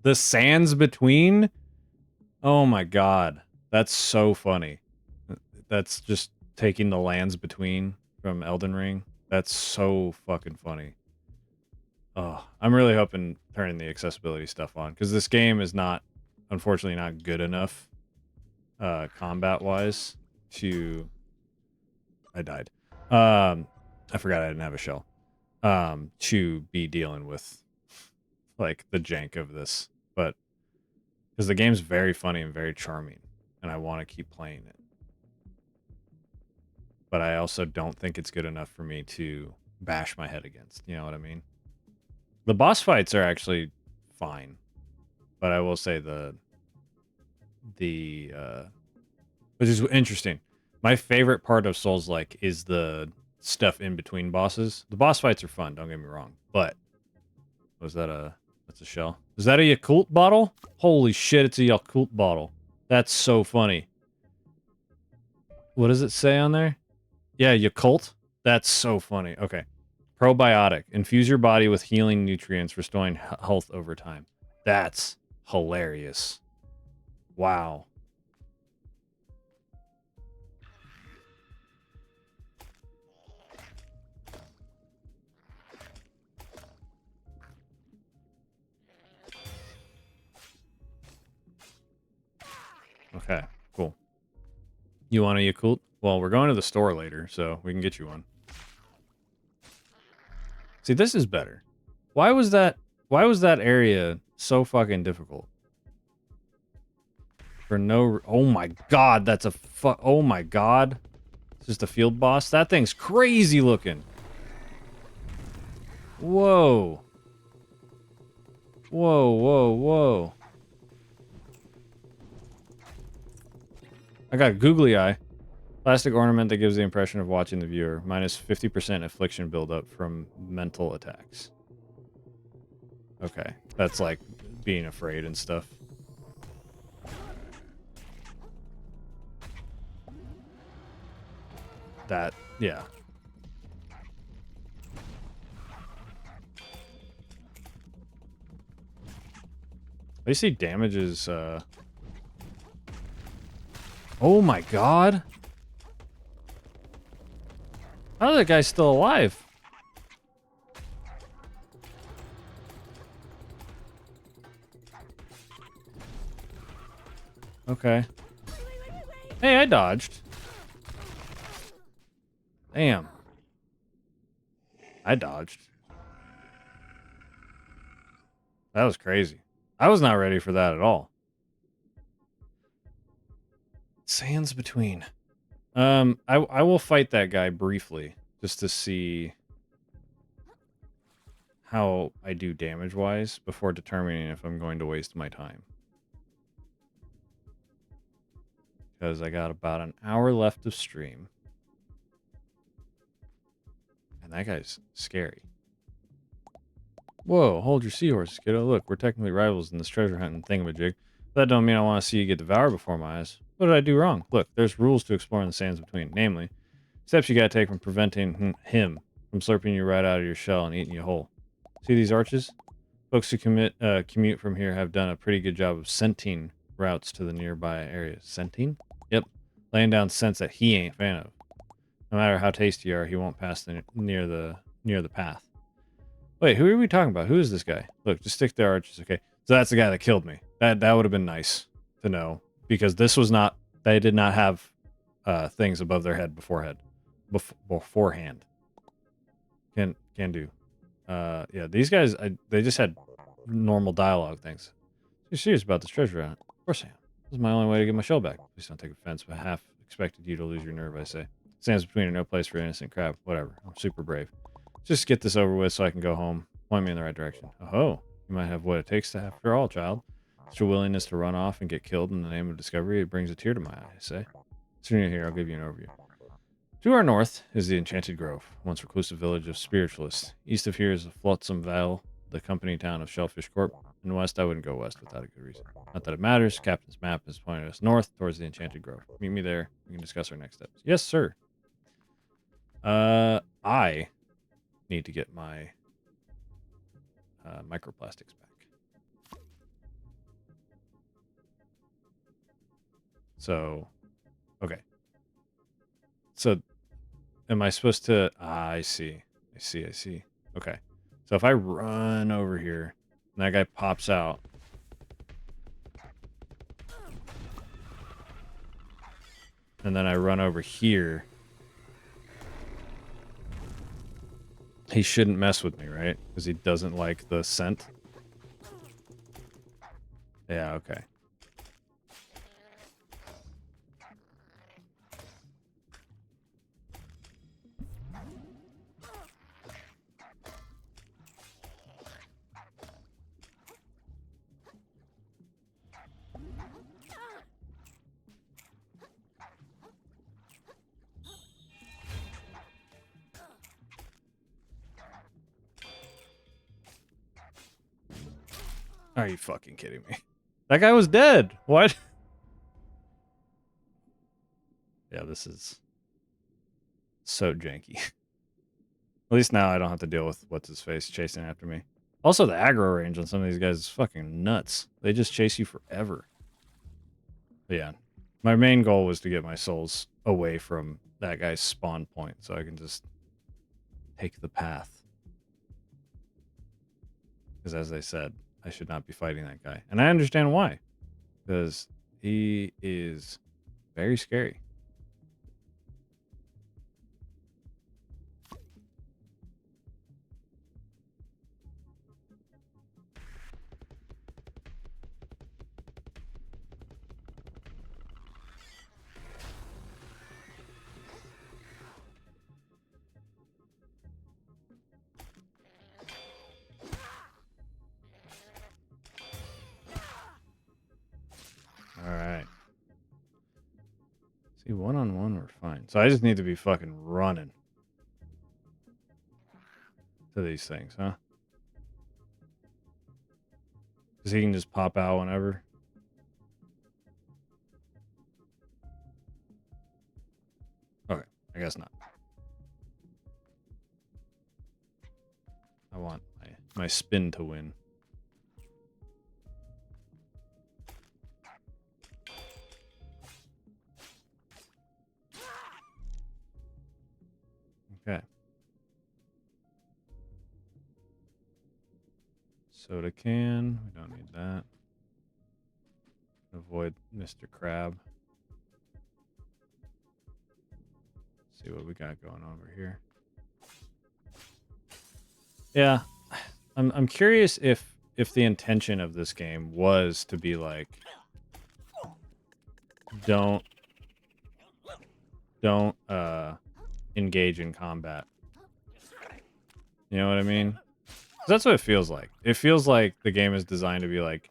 The sands between. Oh my god. That's so funny. That's just taking the lands between from Elden Ring. That's so fucking funny. Oh, I'm really hoping turning the accessibility stuff on, because this game is not, unfortunately, not good enough combat-wise to... I died. I forgot I didn't have a shell. To be dealing with, like, the jank of this. But, because the game's very funny and very charming, and I want to keep playing it. But I also don't think it's good enough for me to bash my head against. You know what I mean? The boss fights are actually fine, but I will say which is interesting. My favorite part of Souls-like is the stuff in between bosses. The boss fights are fun, don't get me wrong, but that's a shell. Is that a Yakult bottle? Holy shit, it's a Yakult bottle. That's so funny. What does it say on there? Yeah, Yakult. That's so funny. Okay. Probiotic. Infuse your body with healing nutrients, restoring health over time. That's hilarious. Wow. Okay, cool. You want a Yakult? Well, we're going to the store later, so we can get you one. See, this is better. Why was that area so fucking difficult? For no... Oh my god, that's a oh my god. It's just a field boss? That thing's crazy looking. Whoa. Whoa, whoa, whoa. I got a googly eye. Plastic ornament that gives the impression of watching the viewer. Minus 50% affliction buildup from mental attacks. Okay. That's like being afraid and stuff. That, yeah. At least he damages, Oh my god! How is that guy still alive? Okay. Hey, I dodged. Damn. I dodged. That was crazy. I was not ready for that at all. Sands between. I will fight that guy briefly just to see how I do damage-wise before determining if I'm going to waste my time. Because I got about an hour left of stream. And that guy's scary. Whoa, hold your seahorses, kiddo. Look, we're technically rivals in this treasure hunting thingamajig. But that don't mean I want to see you get devoured before my eyes. What did I do wrong? Look, there's rules to exploring the sands between. Namely, steps you gotta take from preventing him from slurping you right out of your shell and eating you whole. See these arches? Folks who commute from here have done a pretty good job of scenting routes to the nearby areas. Scenting? Yep. Laying down scents that he ain't a fan of. No matter how tasty you are, he won't pass near the path. Wait, who are we talking about? Who is this guy? Look, just stick to archers. Okay, so that's the guy that killed me. That would have been nice to know, because this was not. They did not have things above their head beforehand. Can do. Yeah, these guys. They just had normal dialogue things. You're serious about this treasure hunt? Of course I am. This is my only way to get my shell back. Please don't take offense, but half expected you to lose your nerve. I say. Stands between no place for an innocent crab. Whatever. I'm super brave. Just get this over with so I can go home. Point me in the right direction. Oh, you might have what it takes to after all, child. It's your willingness to run off and get killed in the name of discovery. It brings a tear to my eye, I say. Soon you're here, I'll give you an overview. To our north is the Enchanted Grove, once reclusive village of spiritualists. East of here is the Flotsam Vale, the company town of Shellfish Corp. And west, I wouldn't go west without a good reason. Not that it matters. Captain's map is pointing us north towards the Enchanted Grove. Meet me there. We can discuss our next steps. Yes, sir. I need to get my microplastics back. So, okay. So, am I supposed to... I see. I see. Okay. So if I run over here, and that guy pops out... and then I run over here... he shouldn't mess with me, right? Because he doesn't like the scent. Yeah, okay. Are you fucking kidding me? That guy was dead. What? Yeah, this is so janky. At least now I don't have to deal with what's his face chasing after me. Also, the aggro range on some of these guys is fucking nuts. They just chase you forever. But yeah, my main goal was to get my souls away from that guy's spawn point so I can just take the path. Because as I said, I should not be fighting that guy. And I understand why. Because he is very scary. Alright. See, one-on-one, we're fine. So I just need to be fucking running to these things, huh? Because he can just pop out whenever. Okay, I guess not. I want my spin to win. Okay. Soda can. We don't need that. Avoid Mr. Crab. See what we got going over here. Yeah. I'm curious if the intention of this game was to be like, don't engage in combat. You know what I mean? 'Cause that's what it feels like. It feels like the game is designed to be like,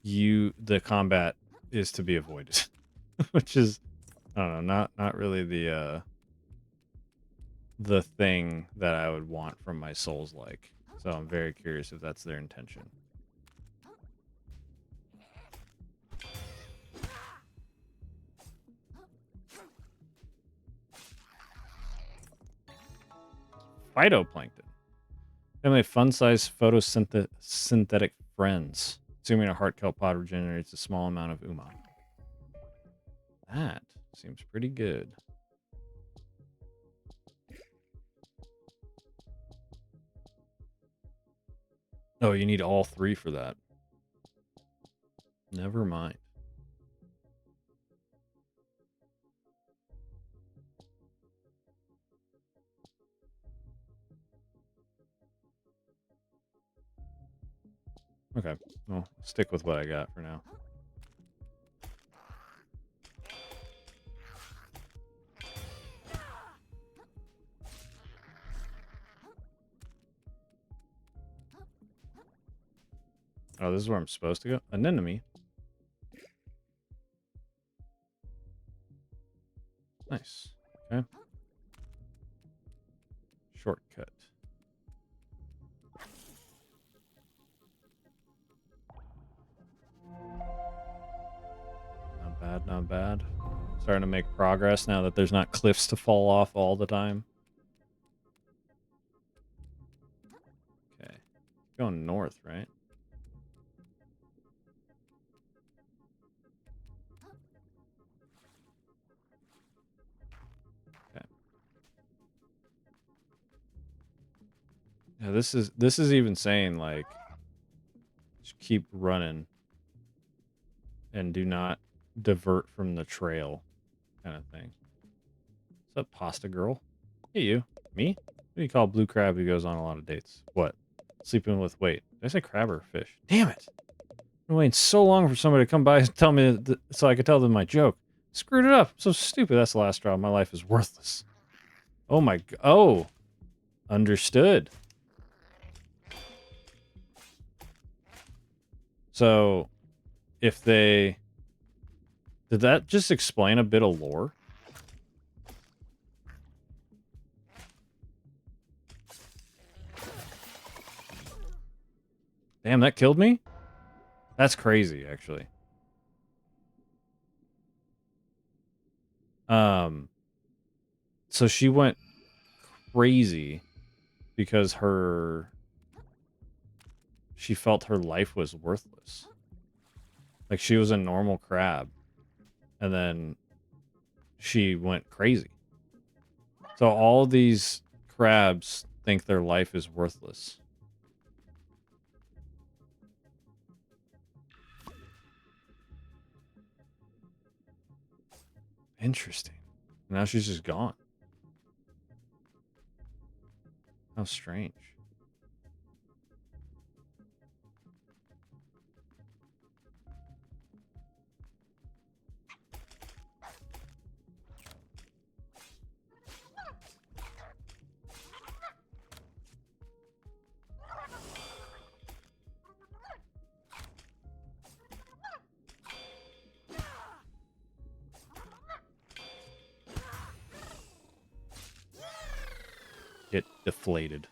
the combat is to be avoided. Which is, I don't know, not really the thing that I would want from my Souls like. So I'm very curious if that's their intention. Phytoplankton. Family of fun-sized photosynthetic friends. Assuming a heart kelp pod regenerates a small amount of umami. That seems pretty good. Oh, you need all 3 for that. Never mind. Okay, well, stick with what I got for now. Oh, this is where I'm supposed to go? Anemone. Nice. Okay. Shortcut. Not bad, not bad. Starting to make progress now that there's not cliffs to fall off all the time. Okay. Going north, right? Okay. Yeah, this is even saying like just keep running and do not divert from the trail kind of thing. What's up, pasta girl? Hey, you. Me? What do you call blue crab who goes on a lot of dates? What? Sleeping with, wait, did I say crab or fish? Damn it. I've been waiting so long for somebody to come by and tell me so I could tell them my joke. Screwed it up. I'm so stupid. That's the last straw. My life is worthless. Oh my god. Oh. Understood. So, if they... Did that just explain a bit of lore? Damn, that killed me? That's crazy, actually. So she went crazy because she felt her life was worthless. Like she was a normal crab. And then she went crazy. So all these crabs think their life is worthless. Interesting. Now she's just gone. How strange. It deflated.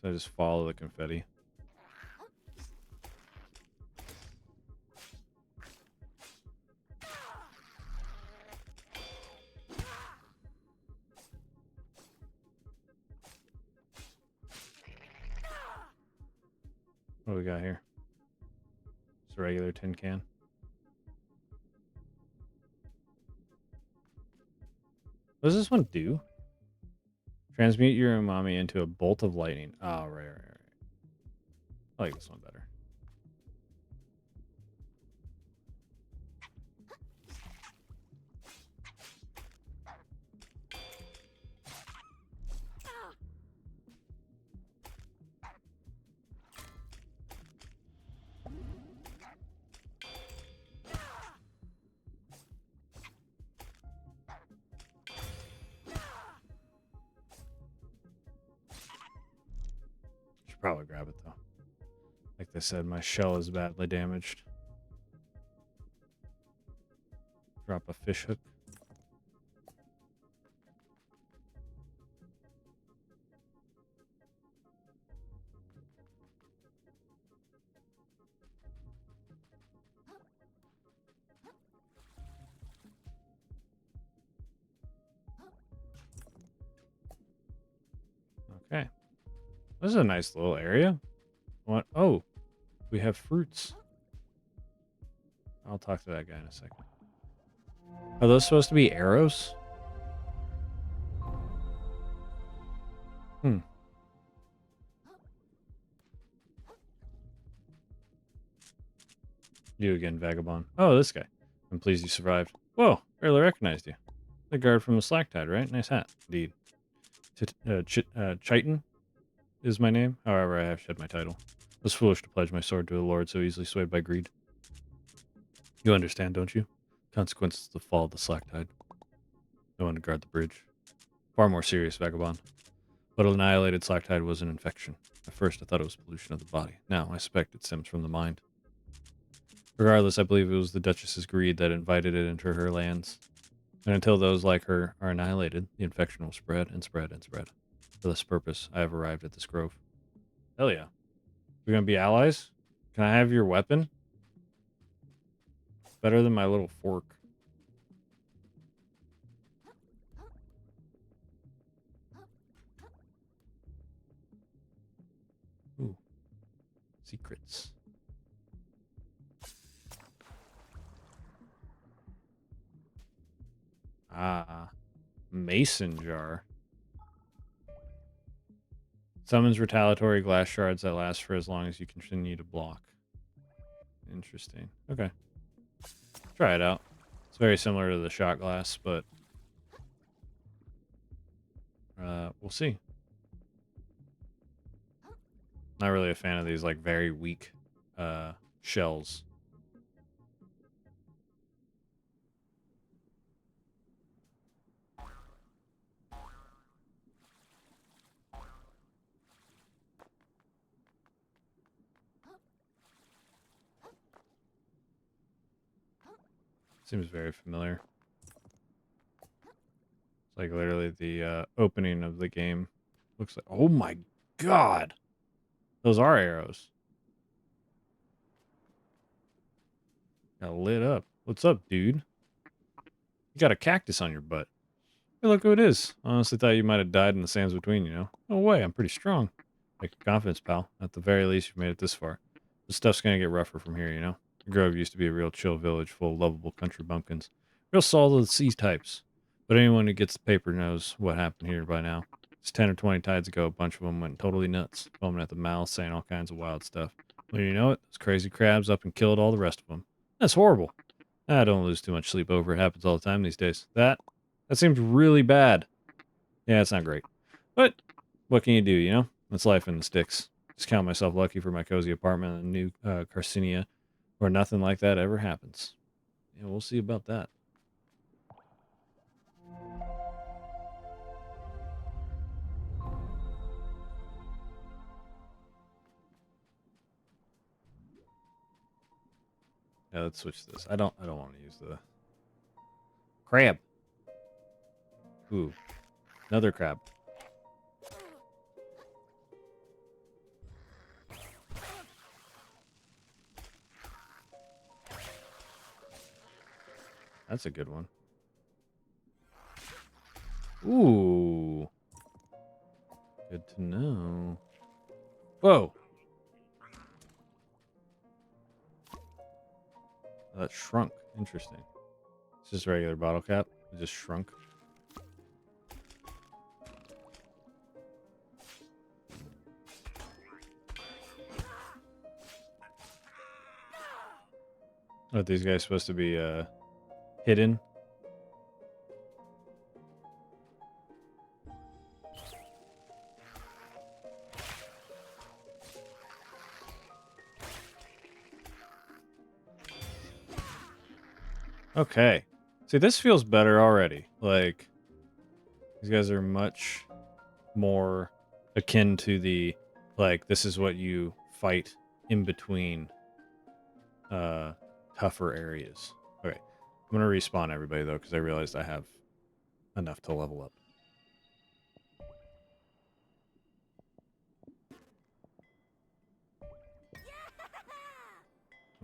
So I just follow the confetti. What do we got here? Just a regular tin can. What does this one do? Transmute your umami into a bolt of lightning. Oh, right. I like this one better. Should probably grab it though. Like they said, my shell is badly damaged. Drop a fish hook. Okay. This is a nice little area. What? Oh, we have fruits. I'll talk to that guy in a second. Are those supposed to be arrows? Hmm. You again, vagabond. Oh, this guy. I'm pleased you survived. Whoa, barely recognized you. The guard from the Slack Tide, right? Nice hat, indeed. Chiton is my name. However, I have shed my title. It was foolish to pledge my sword to a lord so easily swayed by greed. You understand, don't you? Consequences of the fall of the Slack Tide. No one to guard the bridge. Far more serious, vagabond. What annihilated Slack Tide was an infection. At first, I thought it was pollution of the body. Now, I suspect it stems from the mind. Regardless, I believe it was the Duchess's greed that invited it into her lands. And until those like her are annihilated, the infection will spread and spread and spread. For this purpose, I have arrived at this grove. Hell yeah. We're going to be allies? Can I have your weapon? Better than my little fork. Ooh. Secrets. Ah. Mason jar. Summons retaliatory glass shards that last for as long as you continue to block. Interesting. Okay. Try it out. It's very similar to the shot glass, but we'll see. Not really a fan of these like very weak shells. Seems very familiar. It's like literally the opening of the game. Looks like, oh my god! Those are arrows. Got lit up. What's up, dude? You got a cactus on your butt. Hey, look who it is. Honestly thought you might have died in the sands between, you know? No way, I'm pretty strong. Make your confidence, pal. At the very least, you've made it this far. This stuff's gonna get rougher from here, you know? The Grove used to be a real chill village full of lovable country bumpkins. Real solid sea types. But anyone who gets the paper knows what happened here by now. Just 10 or 20 tides ago, a bunch of them went totally nuts, foaming at the mouth, saying all kinds of wild stuff. When you know it, those crazy crabs up and killed all the rest of them. That's horrible. I don't lose too much sleep over. It happens all the time these days. That seems really bad. Yeah, it's not great. But what can you do, you know? That's life in the sticks. Just count myself lucky for my cozy apartment in New Carcinia, where nothing like that ever happens. Yeah, we'll see about that. Yeah, let's switch this. I don't want to use the crab. Ooh. Another crab. That's a good one. Ooh. Good to know. Whoa. That shrunk. Interesting. It's just a regular bottle cap. It just shrunk. Are these guys supposed to be hidden? Okay. See, this feels better already. Like, these guys are much more akin to the, like, this is what you fight in between tougher areas. Okay. I'm going to respawn everybody, though, because I realized I have enough to level up.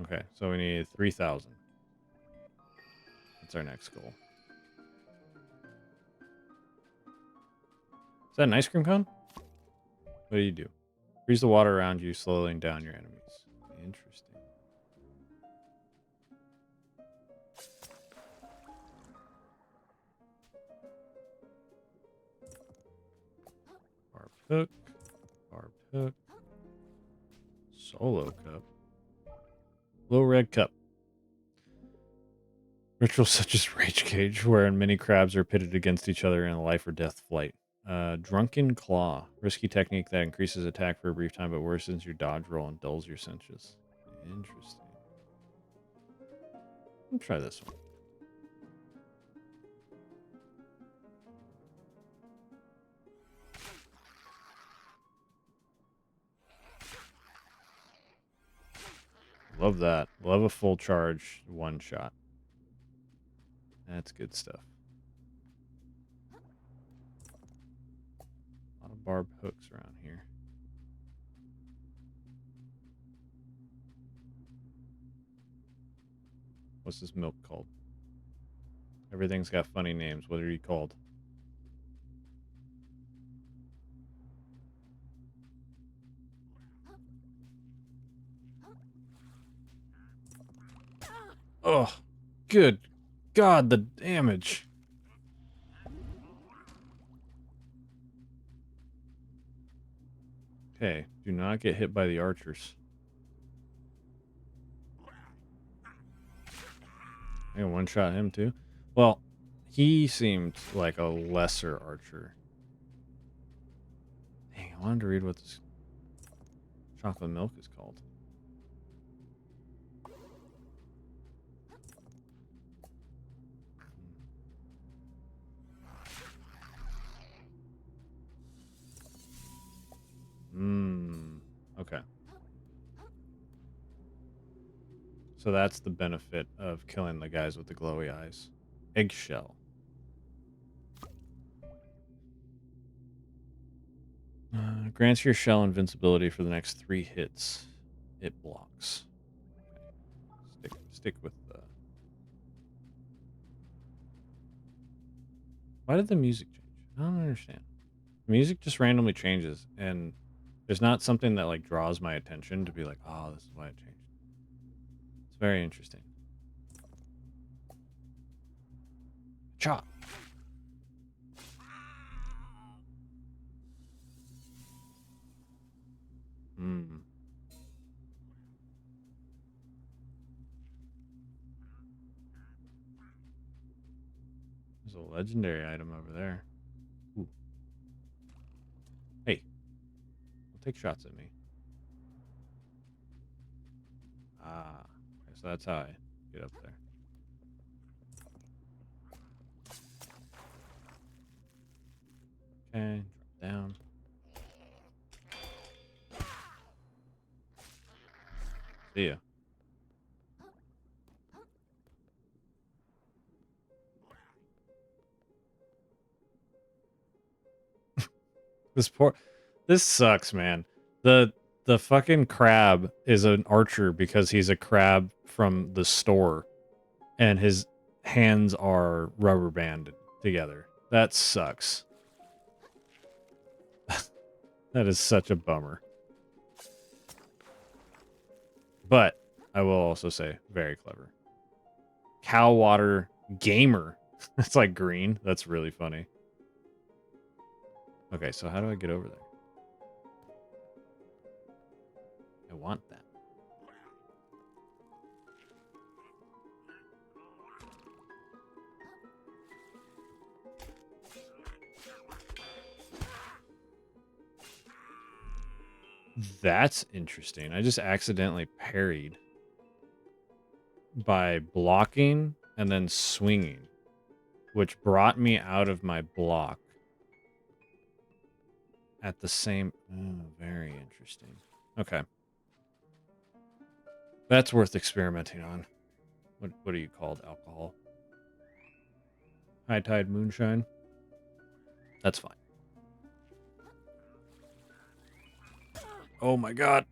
Okay, so we need 3,000. That's our next goal. Is that an ice cream cone? What do you do? Freeze the water around you, slowing down your enemies. Interesting. hook. Barbed hook. Solo cup. Little red cup. Rituals such as Rage Cage, wherein many crabs are pitted against each other in a life or death fight. Drunken Claw. Risky technique that increases attack for a brief time but worsens your dodge roll and dulls your senses. Interesting. I'll try this one. Love that. Love a full charge one shot. That's good stuff. A lot of barbed hooks around here. What's this milk called? Everything's got funny names. What are you called? Oh, good God, the damage. Okay, do not get hit by the archers. I can one-shot him too. Well, he seemed like a lesser archer. Dang, I wanted to read what this chocolate milk is called. Okay. So that's the benefit of killing the guys with the glowy eyes. Eggshell. Grants your shell invincibility for the next 3 hits. It blocks. Okay. Stick with the... Why did the music change? I don't understand. The music just randomly changes, and there's not something that like draws my attention to be like, oh, this is why it changed. It's very interesting. Chop. There's a legendary item over there. Ooh. Hey. Don't take shots at me. Ah. Okay, so that's how I get up there. Okay, drop down. See ya. This sucks, man. The fucking crab is an archer because he's a crab from the store and his hands are rubber banded together. That sucks. That is such a bummer. But I will also say very clever. Cowwater Gamer. That's like green. That's really funny. Okay, so how do I get over there? I want that. That's interesting. I just accidentally parried by blocking and then swinging, which brought me out of my block at the same... Oh, very interesting. Okay. That's worth experimenting on. What are you called? Alcohol? High Tide Moonshine? That's fine. Oh my god.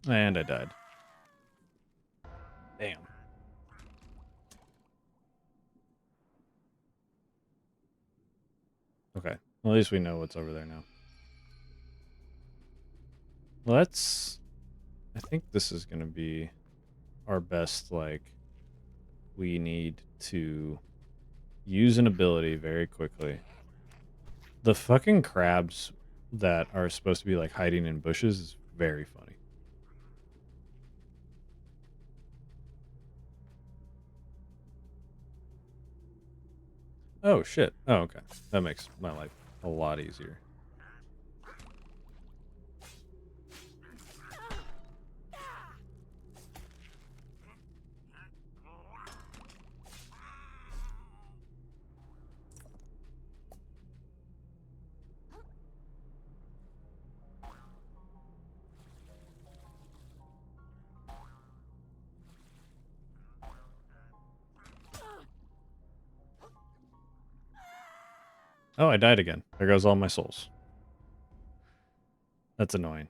And I died. Damn. Okay. Well, at least we know what's over there now. Let's... I think this is going to be our best, like... We need to use an ability very quickly. The fucking crabs that are supposed to be, like, hiding in bushes is very funny. Oh, shit. Oh, okay. That makes my life a lot easier. Oh, I died again. There goes all my souls. That's annoying.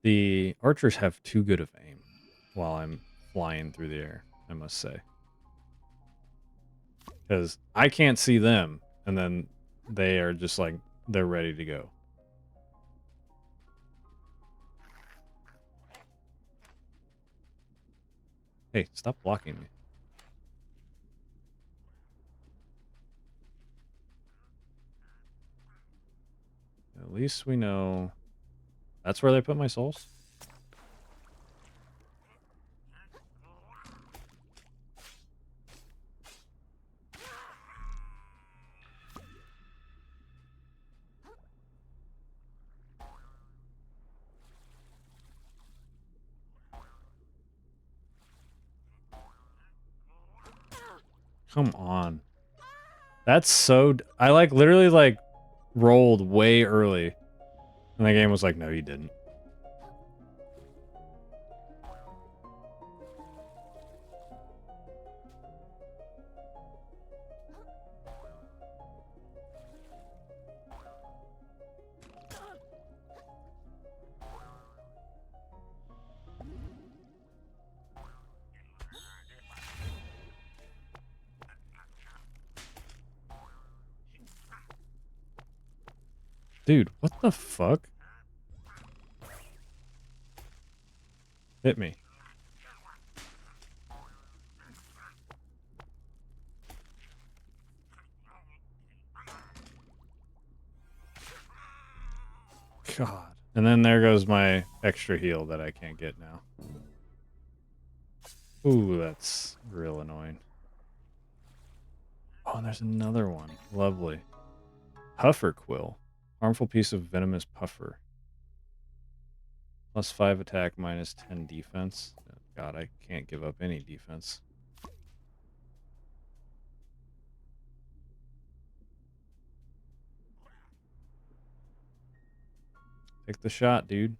The archers have too good of aim while I'm flying through the air, I must say. Because I can't see them, and then they are just like, they're ready to go. Hey, stop blocking me. At least we know that's where they put my souls. Come on. That's so... I like literally like rolled way early. And the game was like, no, you didn't. Dude, what the fuck? Hit me. God. And then there goes my extra heal that I can't get now. Ooh, that's real annoying. Oh, and there's another one. Lovely. Puffer Quill. Harmful piece of venomous puffer. +5 attack, -10 defense. God, I can't give up any defense. Take the shot, dude.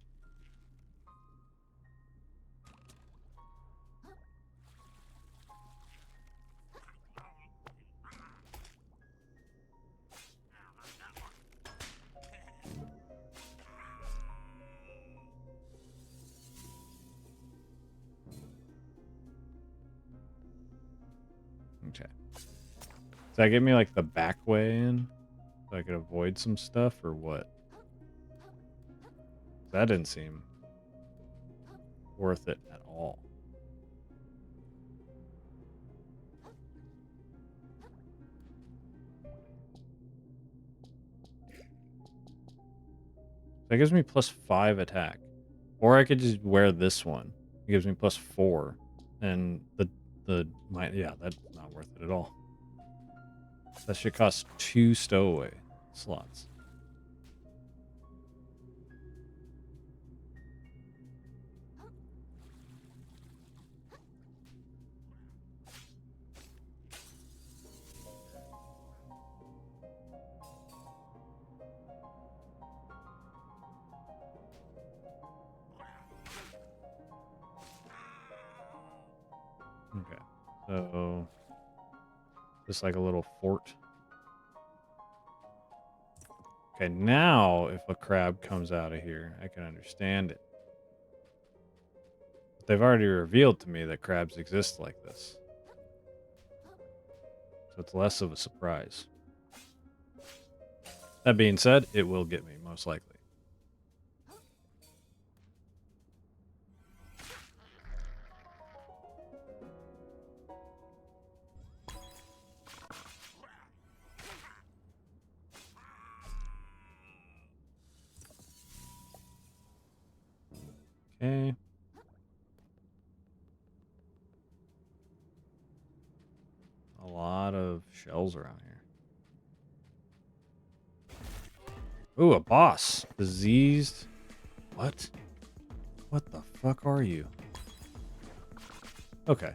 Okay. Does that get me like the back way in? So I could avoid some stuff or what? That didn't seem worth it at all. That gives me +5 attack. Or I could just wear this one. It gives me +4. And yeah, that's not worth it at all. That should cost 2 stowaway slots. Okay, so just like a little fort. Okay, now if a crab comes out of here, I can understand it. They've already revealed to me that crabs exist like this. So it's less of a surprise. That being said, it will get me, most likely. Okay. A lot of shells around here. Ooh, a boss. Diseased. What? What the fuck are you? Okay.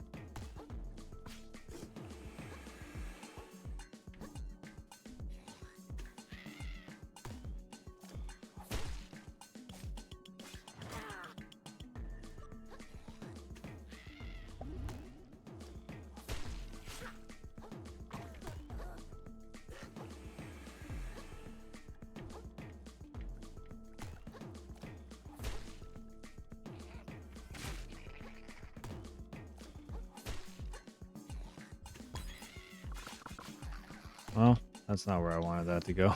Well, that's not where I wanted that to go.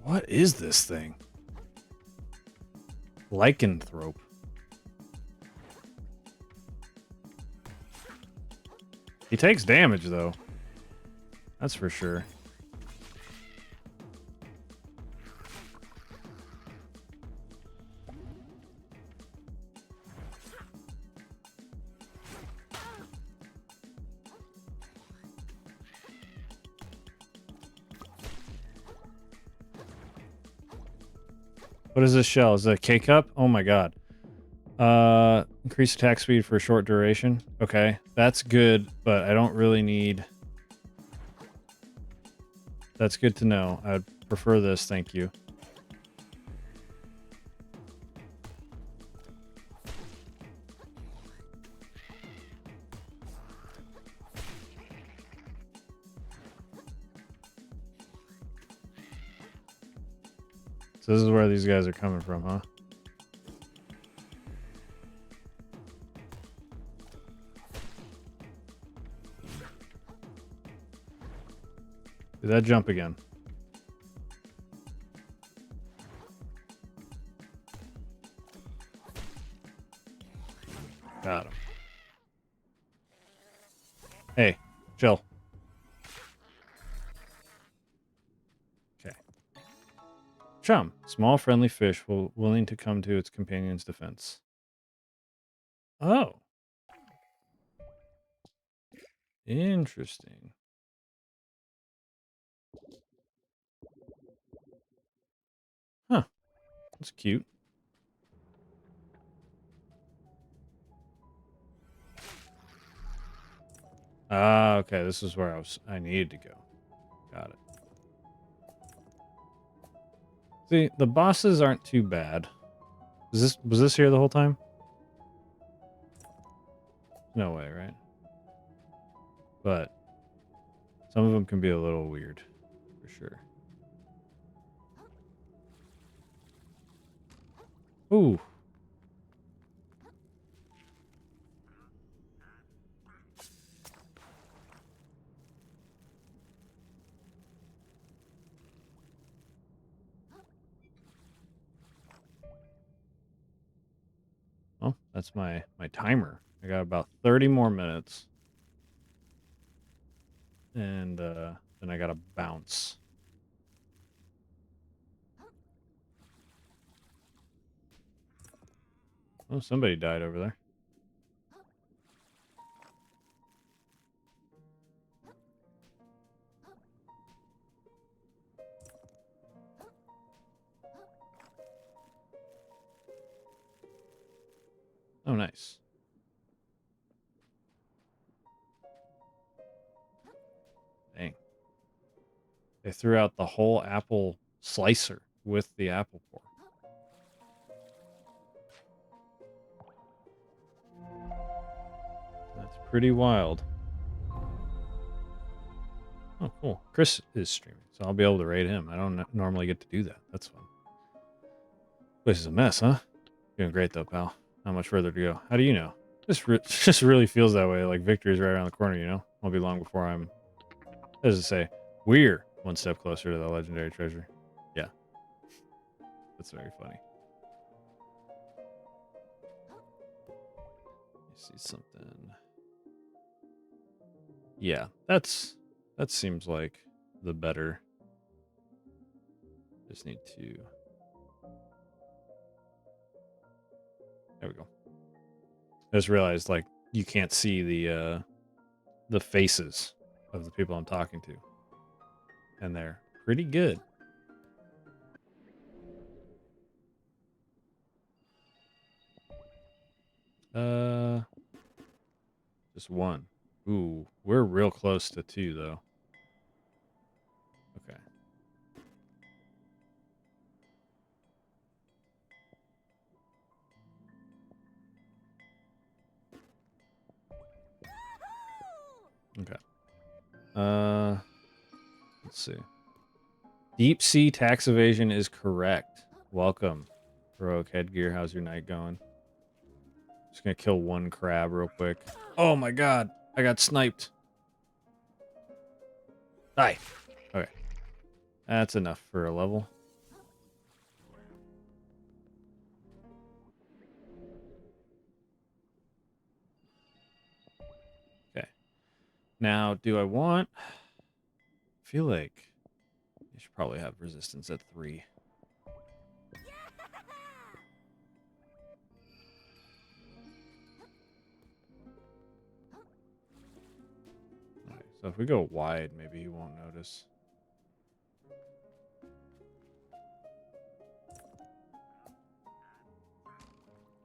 What is this thing? Lycanthrope. He takes damage, though. That's for sure. What is this shell? Is it a K-cup? Oh my god. Increase attack speed for a short duration. Okay, that's good, but I don't really need... That's good to know. I'd prefer this, thank you. So this is where these guys are coming from, huh? Did that jump again? Got him. Hey, chill. Okay. Chum, small friendly fish willing to come to its companion's defense. Oh. Interesting. Huh. That's cute. Ah, okay. This is where I needed to go. Got it. See, the bosses aren't too bad. Was this here the whole time? No way, right? But some of them can be a little weird, for sure. Ooh. Oh, that's my timer. I got about 30 more minutes. And then I gotta bounce. Oh, somebody died over there. Oh, nice. Dang. They threw out the whole apple slicer with the apple core. That's pretty wild. Oh, Cool. Chris is streaming, so I'll be able to raid him. I don't normally get to do that. That's fun. Place is a mess, huh? Doing great though, pal. Not much further to go. How do you know? Just really feels that way. Like victory's right around the corner, you know? Won't be long before I'm, as I say, we're one step closer to the legendary treasure. Yeah. That's very funny. You see something. Yeah, that seems like the better. Just need to. There we go. I just realized like you can't see the faces of the people I'm talking to. And they're pretty good. Just one. Ooh, we're real close to 2 though. Okay. Okay. Let's see. Deep sea tax evasion is correct. Welcome, Heroic Headgear. How's your night going? Just gonna kill one crab real quick. Oh my god, I got sniped. Die. Okay. That's enough for a level. Okay. Now, do I want... I feel like you should probably have resistance at 3. Alright, so if we go wide, maybe he won't notice.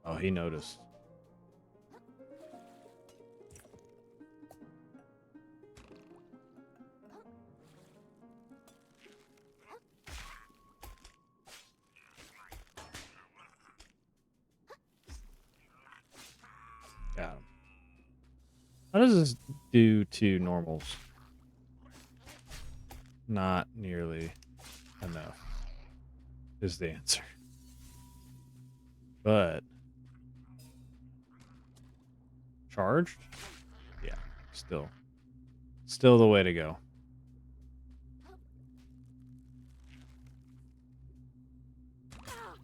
Oh, he noticed. Got him. How does this do to normals? Not nearly enough is the answer. But charged? Yeah, still the way to go.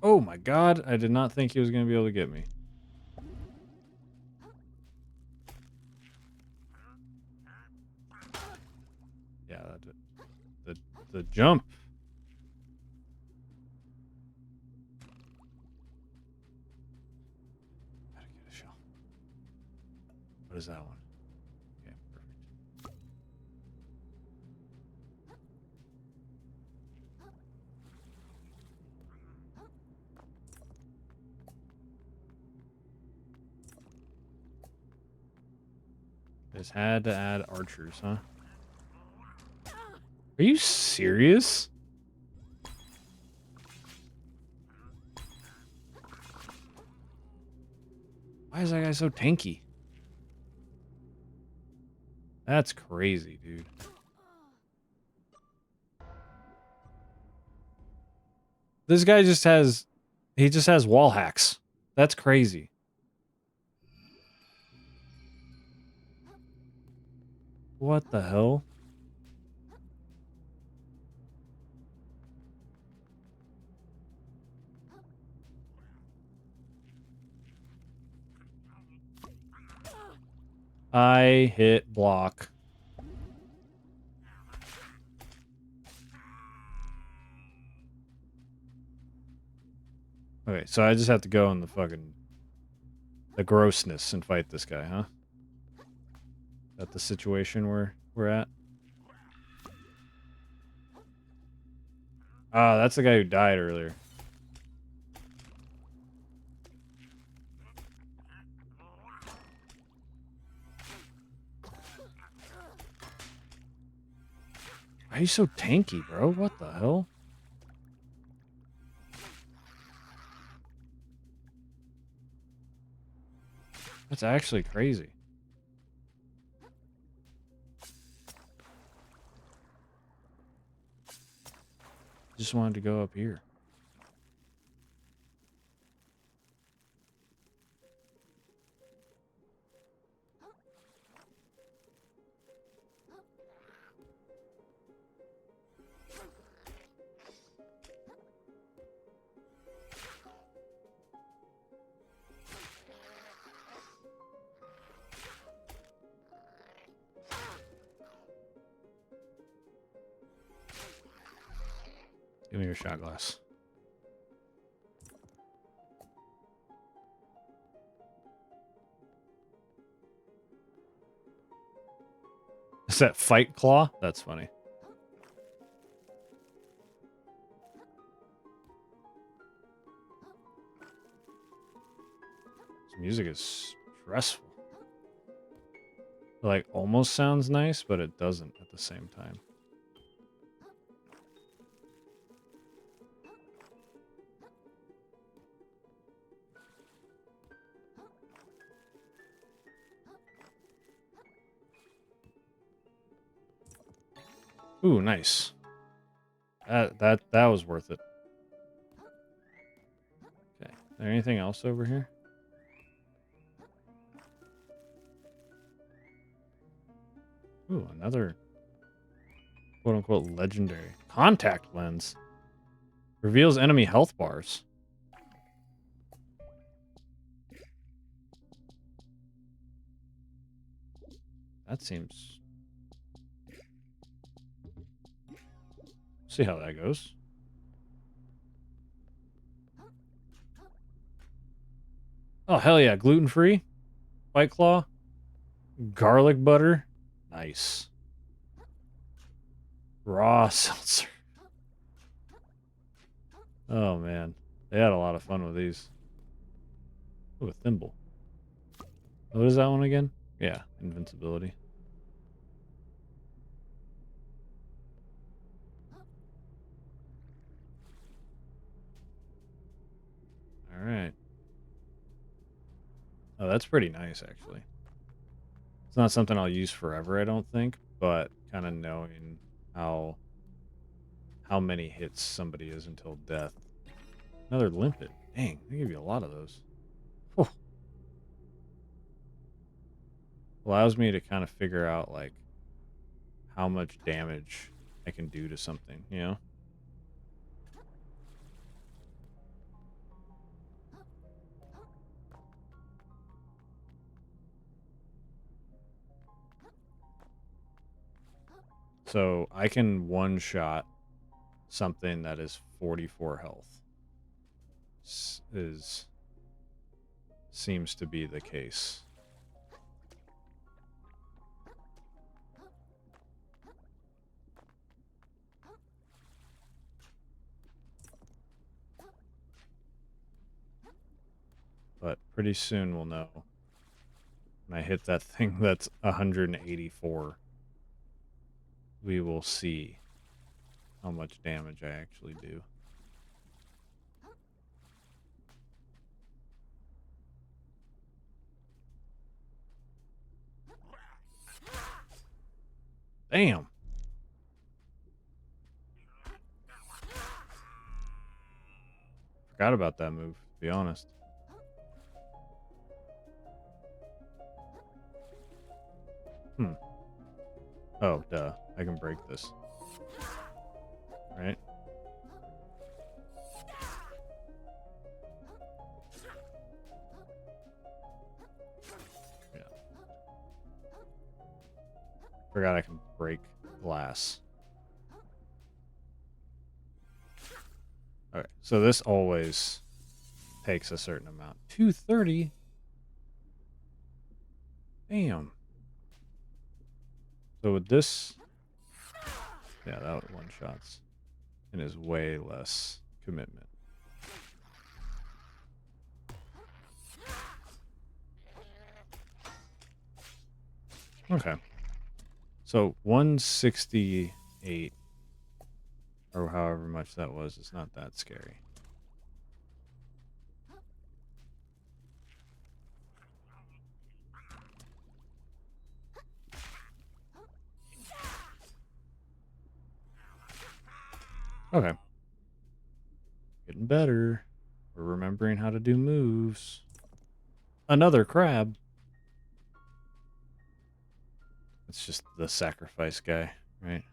Oh my god, I did not think he was going to be able to get me. Yeah, the jump. Gotta get a shell. What is that one? Okay, perfect. Just had to add archers, huh? Are you serious? Why is that guy so tanky? That's crazy, dude. This guy just has... He just has wall hacks. That's crazy. What the hell? I hit block. Okay, so I just have to go in the grossness and fight this guy, huh? Is that the situation we're at? Ah, that's the guy who died earlier. Why are you so tanky, bro? What the hell? That's actually crazy. Just wanted to go up here. Give me your shot glass. Is that Fight Claw? That's funny. This music is stressful. Like, almost sounds nice, but it doesn't at the same time. Ooh, nice. That was worth it. Okay. Is there anything else over here? Ooh, another quote unquote legendary contact lens. Reveals enemy health bars. That seems... See how that goes. Oh, hell yeah. Gluten-free. White Claw. Garlic butter. Nice. Raw seltzer. Oh, man. They had a lot of fun with these. Ooh, a thimble. What is that one again? Yeah, invincibility. All right. Oh, that's pretty nice, actually. It's not something I'll use forever, I don't think, but kind of knowing how many hits somebody is until death. Another limpet. Dang, they give you a lot of those. Whew. Allows me to kind of figure out, like, how much damage I can do to something, you know? So I can one-shot something that is 44 health. Seems to be the case. But pretty soon we'll know. When I hit that thing that's 184, we will see how much damage I actually do. Damn. Forgot about that move, to be honest. Oh, duh. I can break this. Right? Yeah. Forgot I can break glass. Okay, so this always takes a certain amount. 230? Damn. So with this... Yeah, that was one shots. And is way less commitment. Okay. So 168 or however much that was, it's not that scary. Okay. getting better. We're remembering how to do moves. Another crab. It's just the sacrifice guy, right?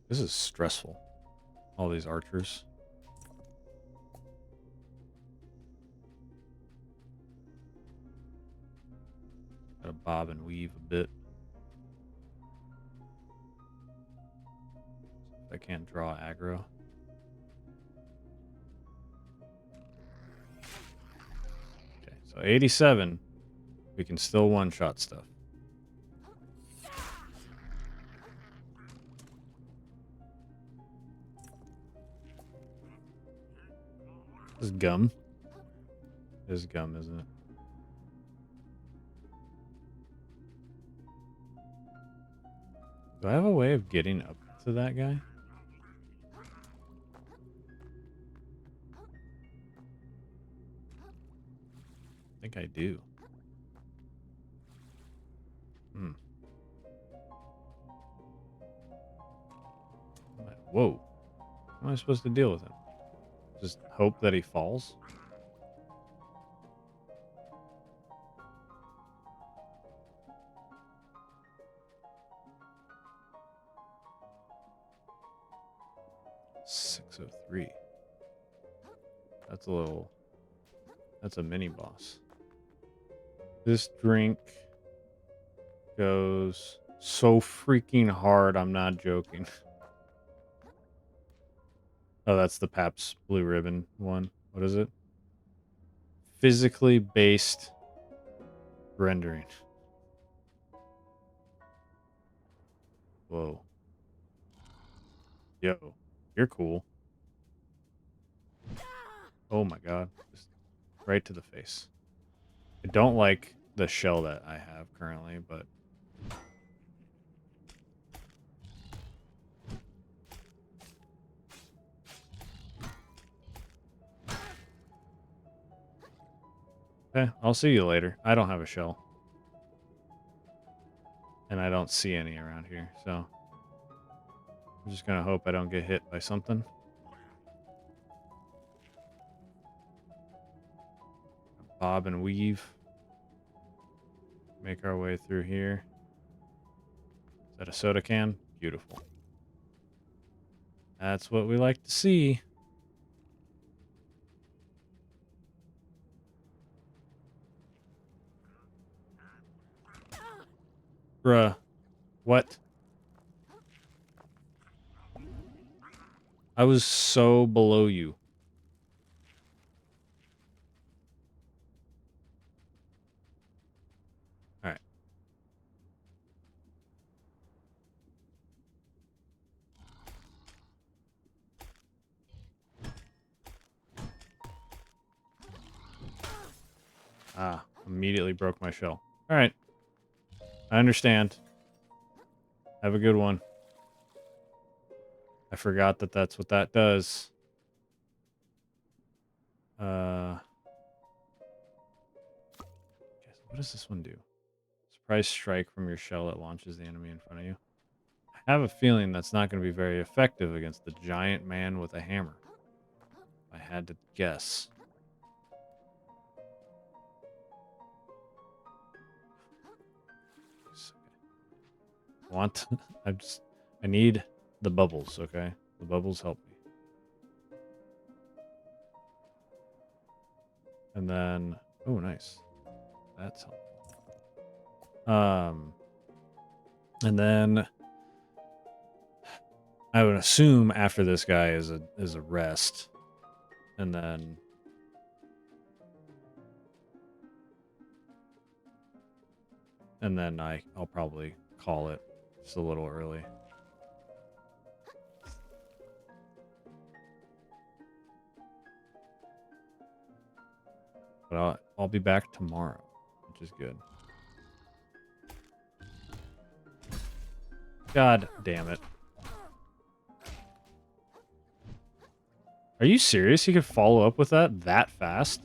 This is stressful. All these archers. Gotta bob and weave a bit. I can't draw aggro. Okay, so 87. We can still one-shot stuff. This is gum. This is gum, isn't it? Do I have a way of getting up to that guy? I think I do. Whoa. How am I supposed to deal with him? Just hope that he falls? $603. That's a mini boss. This drink goes so freaking hard, I'm not joking. Oh, that's the Pabst Blue Ribbon one. What is it? Physically based rendering. Whoa. Yo, you're cool. Oh my god. Just right to the face. I don't like the shell that I have currently, but... Okay, I'll see you later. I don't have a shell. And I don't see any around here, so... I'm just gonna hope I don't get hit by something. Bob and weave. Make our way through here. Is that a soda can? Beautiful. That's what we like to see. Bruh. What? I was so below you. Alright. Ah, immediately broke my shell. Alright. I understand. Have a good one. I forgot that that's what that does. What does this one do? Surprise strike from your shell that launches the enemy in front of you. I have a feeling that's not going to be very effective against the giant man with a hammer. If I had to guess. I need the bubbles, okay? The bubbles help me. And then, oh, nice. That's helpful. And then I would assume after this guy is a rest, and then I'll probably call it just a little early. But I'll be back tomorrow, which is good. God damn it. Are you serious? He could follow up with that fast?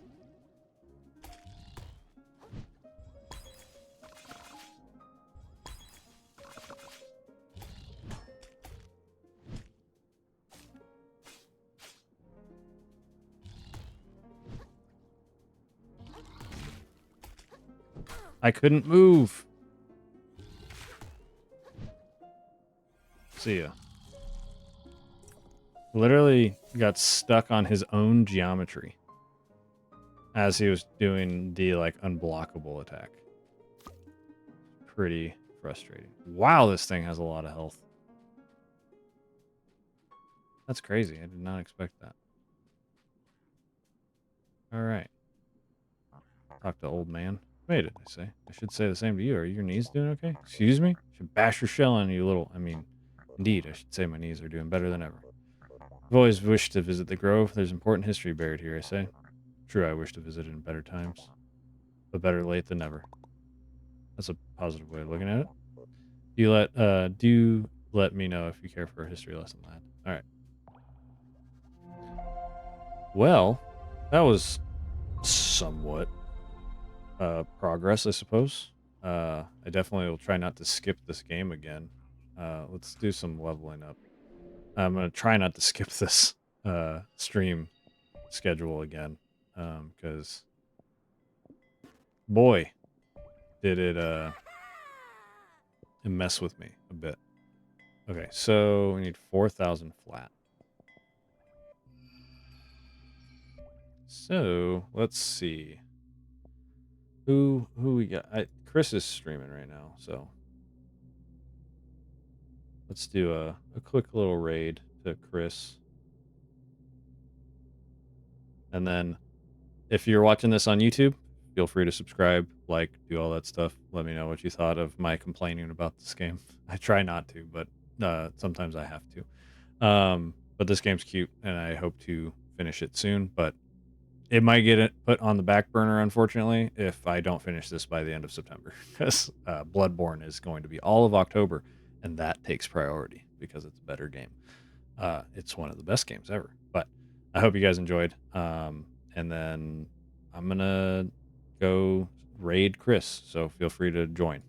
I couldn't move. See ya. Literally got stuck on his own geometry as he was doing the like unblockable attack. Pretty frustrating. Wow, this thing has a lot of health. That's crazy. I did not expect that. All right. Talk to old man. Made it, I say. I should say the same to you. Are your knees doing okay? Excuse me? Should bash your shell on you little... I mean, indeed, I should say my knees are doing better than ever. I've always wished to visit the Grove. There's important history buried here, I say. True, I wish to visit it in better times. But better late than never. That's a positive way of looking at it. Do let me know if you care for a history lesson, lad. Alright. Well, that was somewhat progress, I suppose. I definitely will try not to skip this game again. Let's do some leveling up. I'm going to try not to skip this stream schedule again, because boy, did it mess with me a bit. Okay, so we need 4,000 flat. So let's see who we got. Chris is streaming right now, so let's do a quick little raid to Chris. And then if you're watching this on YouTube, feel free to subscribe, like, do all that stuff. Let me know what you thought of my complaining about this game. I try not to, but sometimes I have to. But this game's cute, and I hope to finish it soon. But it might get put on the back burner, unfortunately, if I don't finish this by the end of September. Because Bloodborne is going to be all of October, and that takes priority because it's a better game. It's one of the best games ever. But I hope you guys enjoyed. And then I'm going to go raid Chris, so feel free to join.